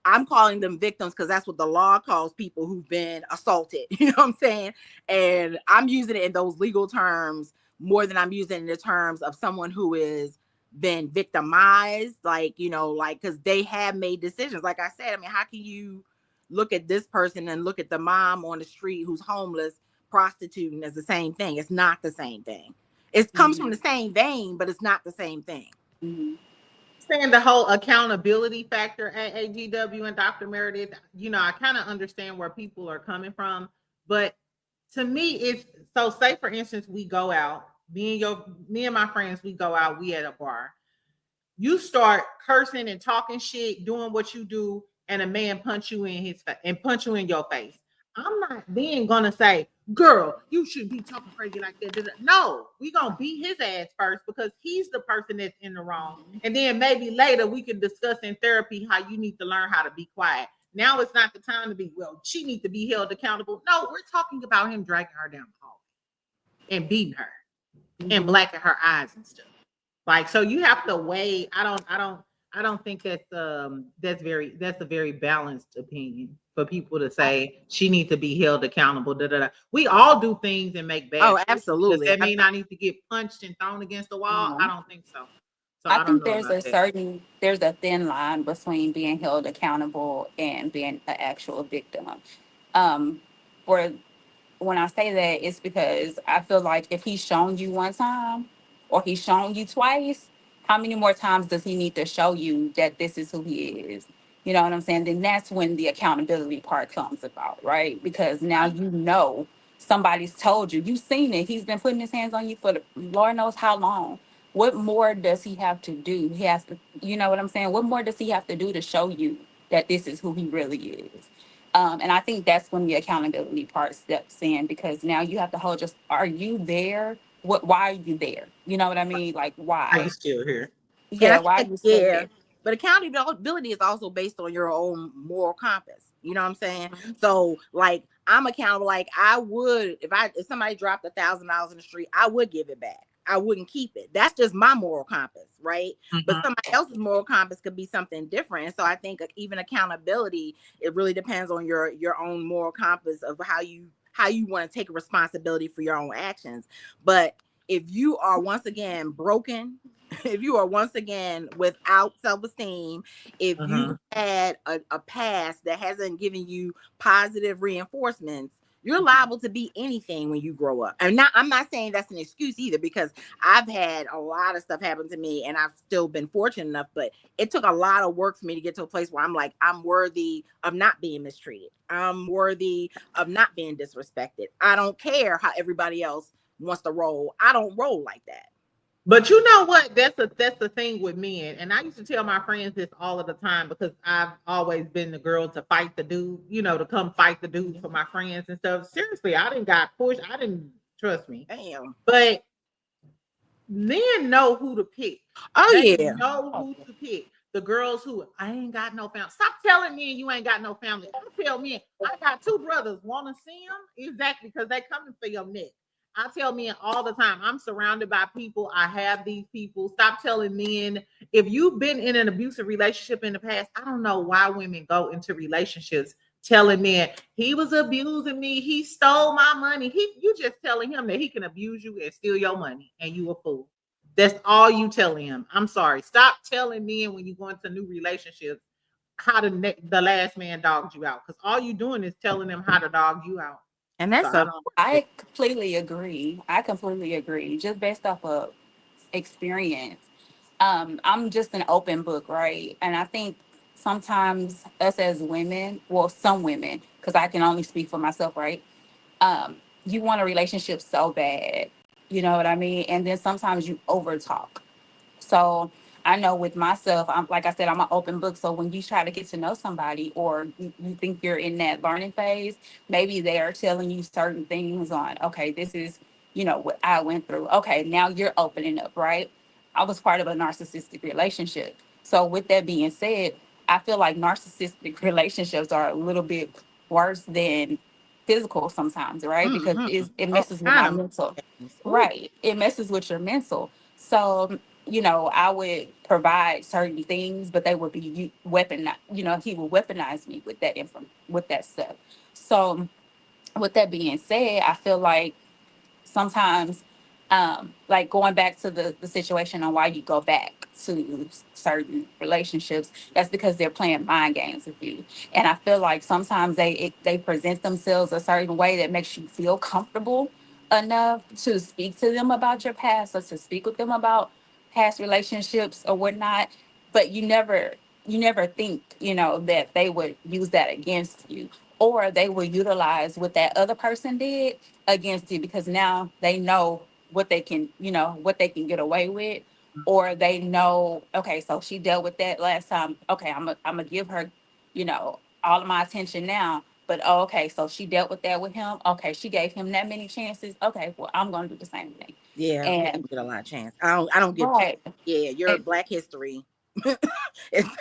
I'm calling them victims because that's what the law calls people who've been assaulted. You know what I'm saying? And I'm using it in those legal terms more than I'm using it in the terms of someone who is been victimized, like, you know, like, because they have made decisions. Like I said, I mean, how can you look at this person and look at the mom on the street who's homeless prostituting as the same thing? It's not the same thing. It comes from the same vein, but it's not the same thing. Saying the whole accountability factor at AGW and Dr. Meredith, you know, I kind of understand where people are coming from, but to me, it's so say for instance, we go out, me and my friends, we go out, we at a bar. You start cursing and talking shit, doing what you do, and a man punch you in his face and punch you in your face. I'm not then gonna say, girl, you should be talking crazy like that. No, we gonna beat his ass first because he's the person that's in the wrong. And then maybe later we can discuss in therapy how you need to learn how to be quiet. Now it's not the time to be, well, she needs to be held accountable. No, we're talking about him dragging her down the hall and beating her and blacking her eyes and stuff. Like, so you have to weigh. I don't think that's a very balanced opinion for people to say she needs to be held accountable. We all do things and make bad. Oh, absolutely. Does that mean I need to get punched and thrown against the wall? No. I don't think so. So I think don't know there's a thin line between being held accountable and being an actual victim. For when I say that, it's because I feel like if he's shown you one time or he's shown you twice, how many more times does he need to show you that this is who he is? You know what I'm saying? Then that's when the accountability part comes about, right? Because now you know somebody's told you, you've seen it. He's been putting his hands on you for the Lord knows how long. What more does he have to do? He has to, you know what I'm saying? What more does he have to do to show you that this is who he really is? And I think that's when the accountability part steps in because now you have to hold just, are you there? Why are you there? You know what I mean? Like, why? Are you still here? Yeah, why are you still there? But accountability is also based on your own moral compass. You know what I'm saying? So, like, I'm accountable. Like, I would, if somebody dropped $1,000 in the street, I would give it back. I wouldn't keep it. That's just my moral compass, right? But somebody else's moral compass could be something different. And so I think even accountability, it really depends on your own moral compass of how you want to take responsibility for your own actions. But if you are once again broken, if you are once again without self-esteem, if you had a past that hasn't given you positive reinforcements, you're liable to be anything when you grow up. And I'm not saying that's an excuse either, because I've had a lot of stuff happen to me and I've still been fortunate enough, but it took a lot of work for me to get to a place where I'm like, I'm worthy of not being mistreated. I'm worthy of not being disrespected. I don't care how everybody else wants to roll. I don't roll like that. But you know what? That's the thing with men. And I used to tell my friends this all of the time because I've always been the girl to fight the dude, to come fight the dude for my friends and stuff. Seriously, I didn't got pushed. I didn't trust me. Damn. But men know who to pick. Oh They yeah. know who to pick. The girls who I ain't got no family. Stop telling me you ain't got no family. Don't tell me I got two brothers. Want to see them? Exactly, because they coming for your neck. I tell men all the time, I'm surrounded by people. I have these people. Stop telling men. If you've been in an abusive relationship in the past, I don't know why women go into relationships telling men he was abusing me, he stole my money. You just telling him that he can abuse you and steal your money, and you a fool. That's all you telling him. I'm sorry. Stop telling men when you go into new relationships how the last man dogged you out, because all you doing is telling them how to dog you out. And that's So I completely agree. I completely agree. Just based off of experience. I'm just an open book, right? And I think sometimes us as women, well, some women, because I can only speak for myself, right? You want a relationship so bad, you know what I mean? And then sometimes you over talk. So I know with myself, I'm like I said, I'm an open book. So when you try to get to know somebody or you think you're in that learning phase, maybe they are telling you certain things on, okay, this is, what I went through. Okay, now you're opening up, right? I was part of a narcissistic relationship. So with that being said, I feel like narcissistic relationships are a little bit worse than physical sometimes, right? Because it all messes with kind my of mental. things. Ooh. Right. It messes with your mental. So I would provide certain things, but they would be weaponized. He would weaponize me with with that stuff. So, with that being said, I feel like sometimes, like going back to the situation on why you go back to certain relationships, that's because they're playing mind games with you. And I feel like sometimes they present themselves a certain way that makes you feel comfortable enough to speak to them about your past or to speak with them about past relationships or whatnot. But you never think, that they would use that against you, or they will utilize what that other person did against you, because now they know what they can get away with, or they know, okay, so she dealt with that last time. Okay, I'm gonna give her, all of my attention now. But oh, okay, so she dealt with that with him. Okay, she gave him that many chances. Okay, well, I'm gonna do the same thing. Yeah, we And don't get a lot of chance. I don't give. right, Yeah, you're and, Black History.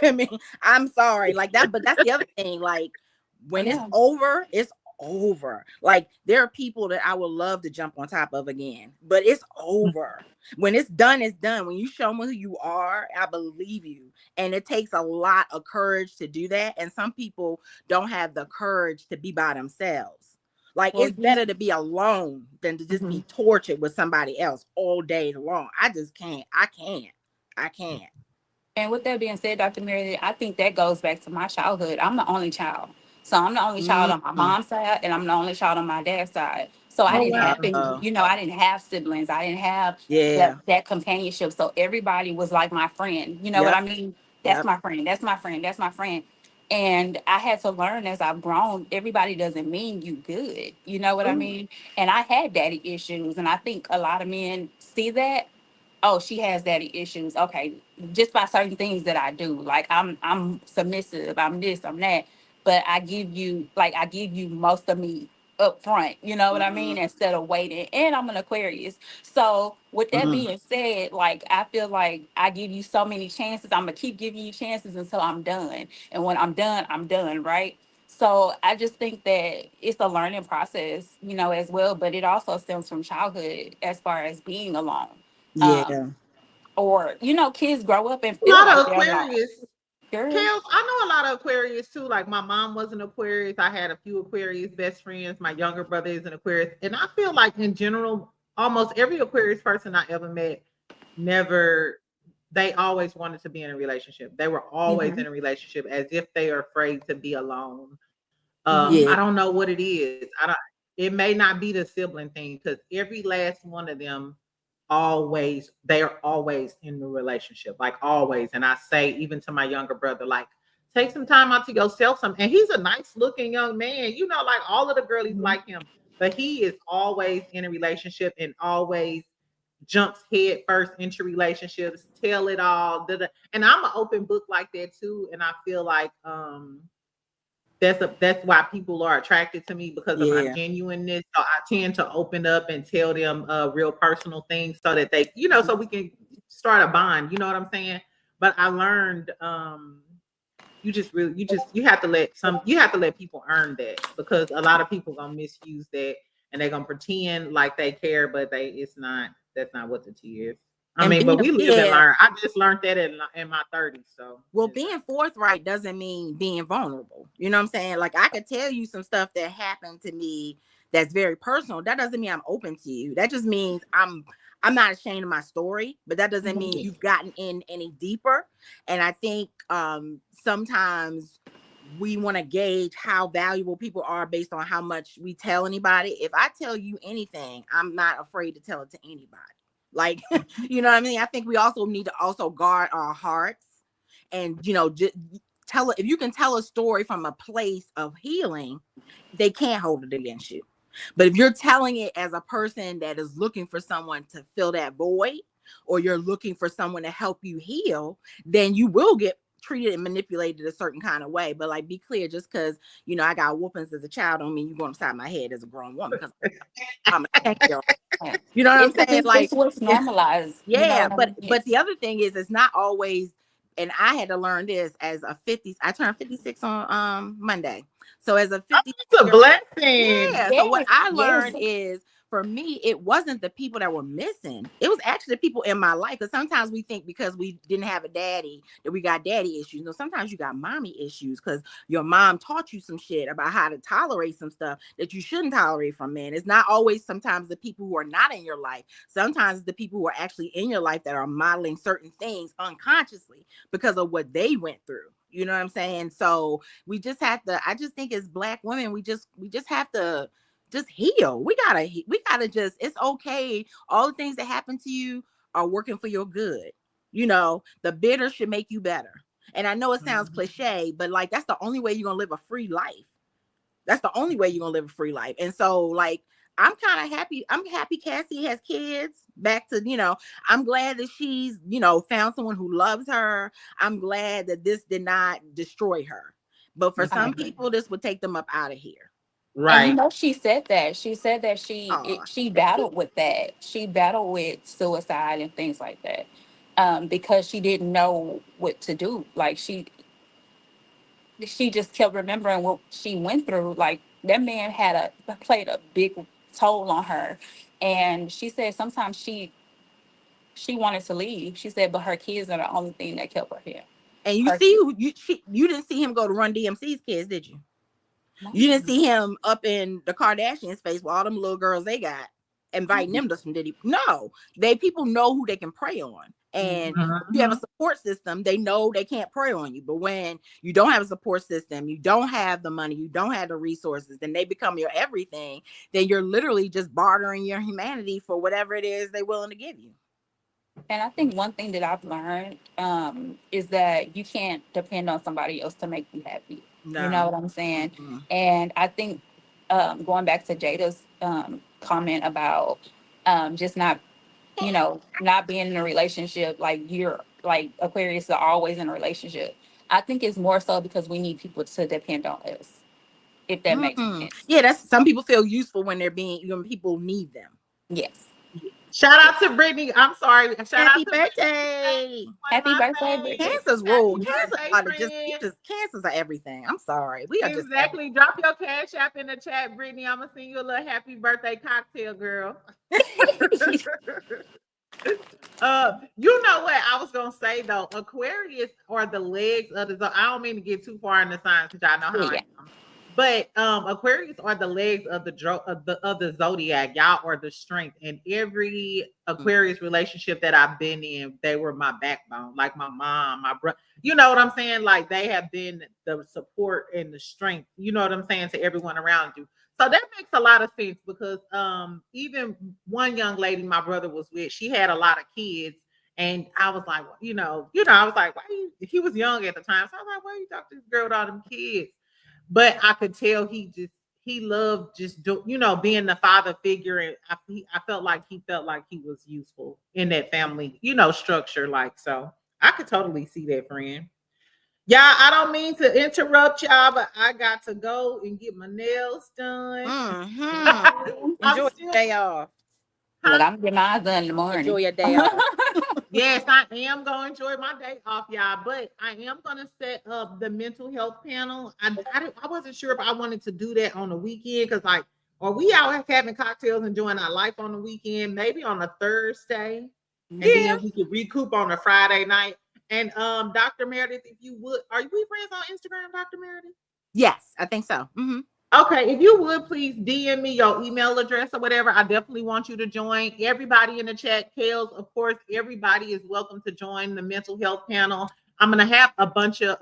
I mean, I'm sorry, like that, but that's the other thing. Like when it's yeah, over, it's over. Like there are people that I would love to jump on top of again, but it's over. When it's done, it's done. When you show me who you are, I believe you. And it takes a lot of courage to do that. And some people don't have the courage to be by themselves. Like well, it's better to be alone than to just mhm. be tortured with somebody else all day long. I just can't. I can't. And with that being said, Dr. Mary, I think that goes back to my childhood. I'm the only child. So I'm the only child on my Mm-hmm. mom's side, and I'm the only child on my dad's side. So I oh didn't wow. have any, I didn't have siblings. I didn't have Yeah. that companionship. So everybody was like my friend. You know what Yep. I mean? That's Yep. my friend. That's my friend. That's my friend. And I had to learn as I've grown, everybody doesn't mean you good. You know what I Ooh. mean? And I had daddy issues. And I think a lot of men see that, oh, she has daddy issues. Okay, just by certain things that I do. Like I'm submissive, I'm this, I'm that. But I give you most of me up front, you know what I Mm-hmm. mean, instead of waiting. And I'm an Aquarius. So with that Mm-hmm. being said, like I feel like I give you so many chances. I'm gonna keep giving you chances until I'm done. And when I'm done, right? So I just think that it's a learning process, as well, but it also stems from childhood as far as being alone. Um, Yeah. or kids grow up and A feel lot like of they're alone. Aquarius. Girl, Kels, I know a lot of Aquarius too. Like my mom was an Aquarius. I had a few Aquarius best friends. My younger brother is an Aquarius. And I feel like in general, almost every Aquarius person I ever met never, they always wanted to be in a relationship. They were always hmm in a relationship as if they are afraid to be alone. hmm Yeah. I don't know what it is. I don't, it may not be the sibling thing because every last one of them they're always in the relationship, like always. And I say even to my younger brother, like take some time out to yourself some, and he's a nice looking young man, like all of the girlies like him, but he is always in a relationship and always jumps head first into relationships, tell it all. And I'm an open book like that too. And I feel like that's why people are attracted to me, because of my genuineness. So I tend to open up and tell them real personal things so that they, so we can start a bond. You know what I'm saying? But I learned you have to let people earn that, because a lot of people gonna misuse that and they're gonna pretend like they care, but that's not what the tea is. I mean, but we live and learn. I just learned that in my 30s. So, well, being forthright doesn't mean being vulnerable. You know what I'm saying? Like, I could tell you some stuff that happened to me that's very personal. That doesn't mean I'm open to you. That just means I'm not ashamed of my story, but that doesn't mean you've gotten in any deeper. And I think sometimes we want to gauge how valuable people are based on how much we tell anybody. If I tell you anything, I'm not afraid to tell it to anybody. Like, you know what I mean? I think we also need to also guard our hearts and, just tell it. If you can tell a story from a place of healing, they can't hold it against you. But if you're telling it as a person that is looking for someone to fill that void, or you're looking for someone to help you heal, then you will get treated and manipulated a certain kind of way. But like, be clear, just because, I got whoopings as a child don't mean you're going upside my head as a grown woman, because I'm a 10-year-old. You know what I'm saying? Like, it's what's normalized. Yeah, but the other thing is, it's not always. And I had to learn this as a 50. I turned 56 on Monday. So as a 50, it's a blessing. Yeah. So what I learned is, for me, it wasn't the people that were missing. It was actually the people in my life. Because sometimes we think because we didn't have a daddy that we got daddy issues. No, sometimes you got mommy issues because your mom taught you some shit about how to tolerate some stuff that you shouldn't tolerate from men. It's not always sometimes the people who are not in your life. Sometimes it's the people who are actually in your life that are modeling certain things unconsciously because of what they went through. You know what I'm saying? So we just have to, I just think as Black women, we just have to just heal. We gotta just, it's okay. All the things that happen to you are working for your good. The bitter should make you better. And I know it sounds cliche, but like, that's the only way you're gonna live a free life. That's the only way you're gonna live a free life. And so, like, I'm kind of happy. I'm happy Cassie has kids. Back to, I'm glad that she's, found someone who loves her. I'm glad that this did not destroy her. But for some people, this would take them up out of here. Right. And she said that. She said that she battled with that. She battled with suicide and things like that. Because she didn't know what to do. Like, she just kept remembering what she went through. Like, that man played a big toll on her. And she said sometimes she wanted to leave. She said, but her kids are the only thing that kept her here. And you didn't see him go to Run DMC's kids, did you? No. You didn't see him up in the Kardashians' face with all them little girls they got, inviting them to some Diddy. No, people know who they can prey on. And if you have a support system, they know they can't prey on you. But when you don't have a support system, you don't have the money, you don't have the resources, then they become your everything. Then you're literally just bartering your humanity for whatever it is they're willing to give you. And I think one thing that I've learned is that you can't depend on somebody else to make you happy. No. You know what I'm saying? Mm-hmm. And I think going back to Jada's comment about just not being in a relationship, like you're like Aquarius are always in a relationship. I think it's more so because we need people to depend on us, if that makes sense. Yeah, that's, some people feel useful when people need them. Yes. Shout out to Brittany. I'm sorry. Happy birthday. Happy birthday. Cancers rule. Cancers are everything. I'm sorry. We are exactly. Drop your cash app in the chat, Brittany. I'm gonna send you a little happy birthday cocktail, girl. You know what I was gonna say though? Aquarius are the legs of the. I don't mean to get too far in the signs because y'all know how I am. But Aquarius are the legs of the zodiac. Y'all are the strength. And every Aquarius relationship that I've been in, they were my backbone. Like my mom, my brother. You know what I'm saying? Like they have been the support and the strength. You know what I'm saying, to everyone around you. So that makes a lot of sense because even one young lady my brother was with, she had a lot of kids. And I was like, I was like, he was young at the time. So I was like, why you talk to this girl with all them kids? But I could tell he he loved just being the father figure, and I felt like he was useful in that family, structure. Like, so I could totally see that, friend. Yeah, I don't mean to interrupt y'all, but I got to go and get my nails done. I'm Enjoy your still, day off. Look, huh? I'm getting mine done in the morning. Enjoy your day off. Yes, I am going to enjoy my day off, y'all. But I am going to set up the mental health panel. I wasn't sure if I wanted to do that on the weekend because, like, are we out having cocktails, enjoying our life on the weekend? Maybe on a Thursday, and then we could recoup on a Friday night. And Dr. Meredith, if you would, are we friends on Instagram, Dr. Meredith? Yes, I think so. Mm-hmm. Okay, if you would please DM me your email address or whatever, I definitely want you to join. Everybody in the chat, Kales, of course, everybody is welcome to join the mental health panel. I'm gonna have a bunch of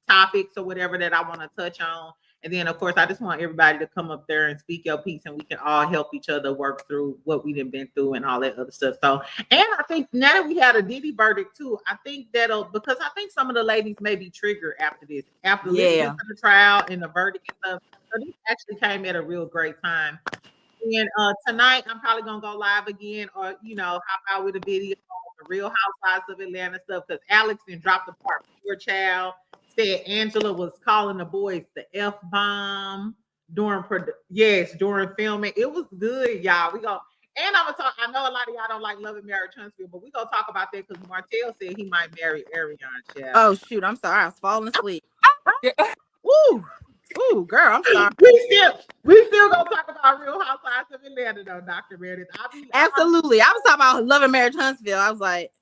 topics or whatever that I want to touch on. And then, of course, I just want everybody to come up there and speak your piece, and we can all help each other work through what we've been through and all that other stuff. So, and I think now that we had a Diddy verdict too, I think because I think some of the ladies may be triggered after this, after listening to the trial and the verdict and stuff. So this actually came at a real great time. And tonight I'm probably gonna go live again, or hop out with a video on the Real Housewives of Atlanta stuff, because Alex then dropped the part for your child. Said Angela was calling the boys the F-bomb during filming. It was good, y'all. And I'm gonna talk. I know a lot of y'all don't like Love and Marriage Huntsville, but we're gonna talk about that because Martell said he might marry Ariana. Child. Oh shoot, I'm sorry, I was falling asleep. Ooh, girl, I'm sorry. We still gonna talk about Real Housewives of Atlanta, though, Dr. Meredith. Absolutely. I was talking about Love and Marriage Huntsville. I was like,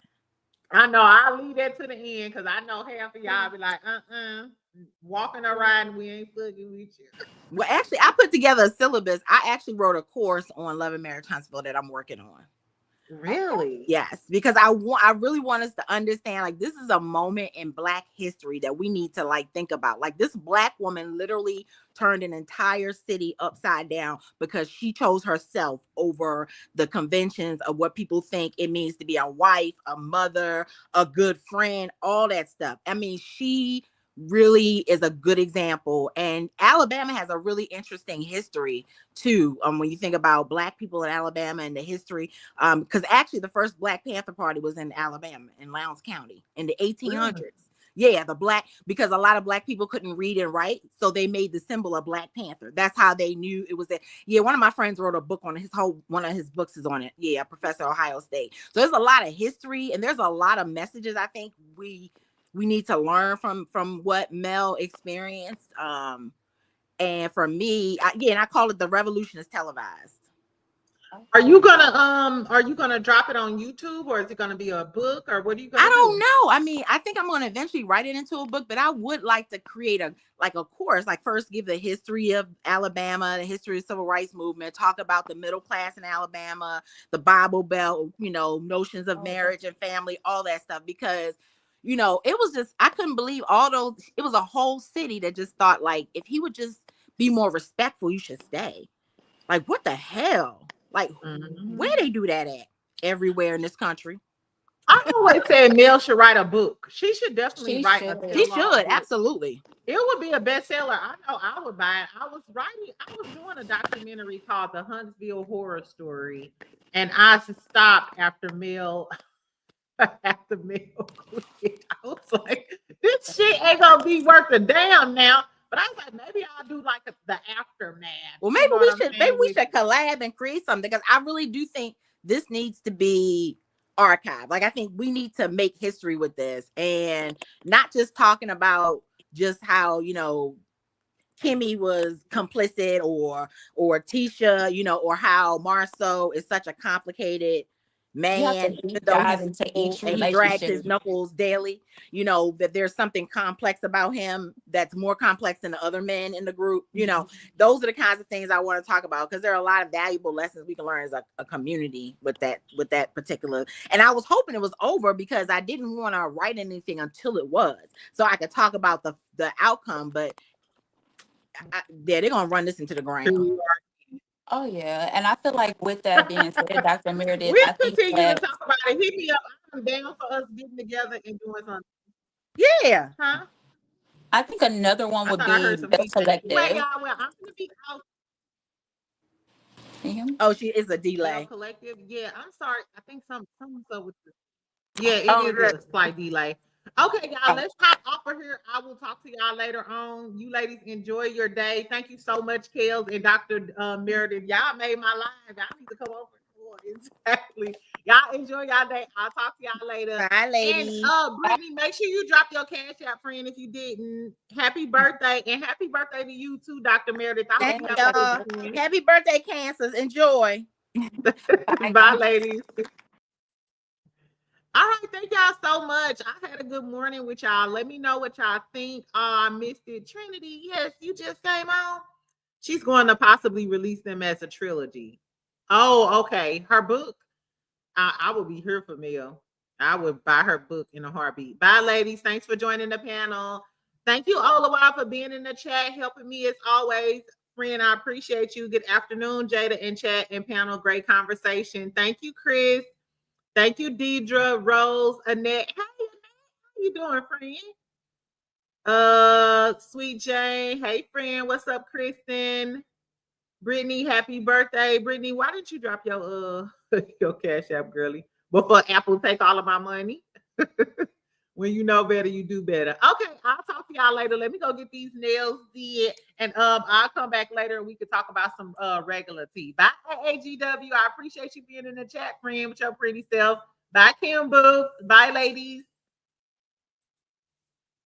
I know I'll leave that to the end because I know half of y'all be like, walking or riding, we ain't fucking with you. Well, actually, I put together a syllabus. I actually wrote a course on Love and Marriage Huntsville that I'm working on. Really? Yes, because I really want us to understand, like, this is a moment in Black history that we need to like think about. Like, this Black woman literally turned an entire city upside down because she chose herself over the conventions of what people think it means to be a wife, a mother, a good friend, all that stuff. I mean, she really is a good example, and Alabama has a really interesting history too. When you think about Black people in Alabama and the history, because actually the first Black Panther Party was in Alabama, in Lowndes County, in the 1800s. Really? Yeah, because a lot of Black people couldn't read and write, so they made the symbol of Black Panther. That's how they knew it was that. Yeah, one of my friends wrote a book on it. One of his books is on it. Yeah, Professor Ohio State. So there's a lot of history, and there's a lot of messages I think we need to learn from what Mel experienced. And for me, I call it the revolution is televised. Are you gonna drop it on YouTube, or is it gonna be a book, or what are you gonna do? I don't know. I mean, I think I'm gonna eventually write it into a book, but I would like to create a course, like first give the history of Alabama, the history of the civil rights movement, talk about the middle class in Alabama, the Bible Belt, notions of marriage and family, all that stuff, because it was just, I couldn't believe it was a whole city that just thought, like, if he would just be more respectful, you should stay. Like, what the hell? Like, where they do that at? Everywhere in this country. I always said Mel should write a book. She should definitely write a book. She should, absolutely. It would be a bestseller. I know I would buy it. I was doing a documentary called The Huntsville Horror Story, and I stopped after Mel quit. I was like, this shit ain't gonna be worth a damn now. But I was like, maybe I'll do like the aftermath. Well, maybe we should collab and create something, because I really do think this needs to be archived. Like, I think we need to make history with this, and not just talking about just how Kimmy was complicit or Tisha, or how Marceau is such a complicated man, even though he drags his knuckles daily, that there's something complex about him that's more complex than the other men in the group. Those are the kinds of things I want to talk about, because there are a lot of valuable lessons we can learn as a community with that particular. And I was hoping it was over, because I didn't want to write anything until it was, so I could talk about the outcome. But they're gonna run this into the ground. Oh yeah, and I feel like with that being said, Dr. Meredith, we'll continue to talk about it. Hit me up. I'm down for us getting together and doing something. Yeah. Huh? I think another one I would thought I be heard some the feedback. Anyway, collective. y'all, well, I'm gonna be out. Can you hear me? Oh, she is a Bell delay. Collective. Yeah, I'm sorry. I think something's up with the. Yeah, it Oh, is a slight delay. Okay, y'all, oh, let's hop off of here. I will talk to y'all later on. You ladies enjoy your day. Thank you so much, Kels and Dr. Meredith. Y'all made my life. Y'all need to come over. Exactly. Y'all enjoy y'all day. I'll talk to y'all later. Bye, And ladies. Brittany, make sure you drop your cash out, friend, if you didn't. Happy birthday, and happy birthday to you too, Dr. Meredith. I hope Thank you have a thank good y'all. you. weekend. Happy birthday, Kansas. Enjoy. Bye, Bye, y'all. ladies. All right, thank y'all so much. I had a good morning with y'all. Let me know what y'all think. I missed it. Trinity, yes, you just came on. She's going to possibly release them as a trilogy. Oh, okay. Her book. I will be here for Mel. I would buy her book in a heartbeat. Bye, ladies. Thanks for joining the panel. Thank you, Olawale, for being in the chat, helping me as always. Friend, I appreciate you. Good afternoon, Jada in chat and panel. Great conversation. Thank you, Chris. Thank you, Deidre, Rose, Annette. Hey, Annette, how you doing, friend? Sweet Jane. Hey, friend. What's up, Kristen? Brittany, happy birthday. Brittany, why didn't you drop your your cash app, girly? Before Apple take all of my money. When you know better, you do better. Okay, I'll talk to y'all later. Let me go get these nails did. And I'll come back later and we could talk about some regular tea. Bye, AGW. I appreciate you being in the chat, friend, with your pretty self. Bye, Kim Boo. Bye, ladies.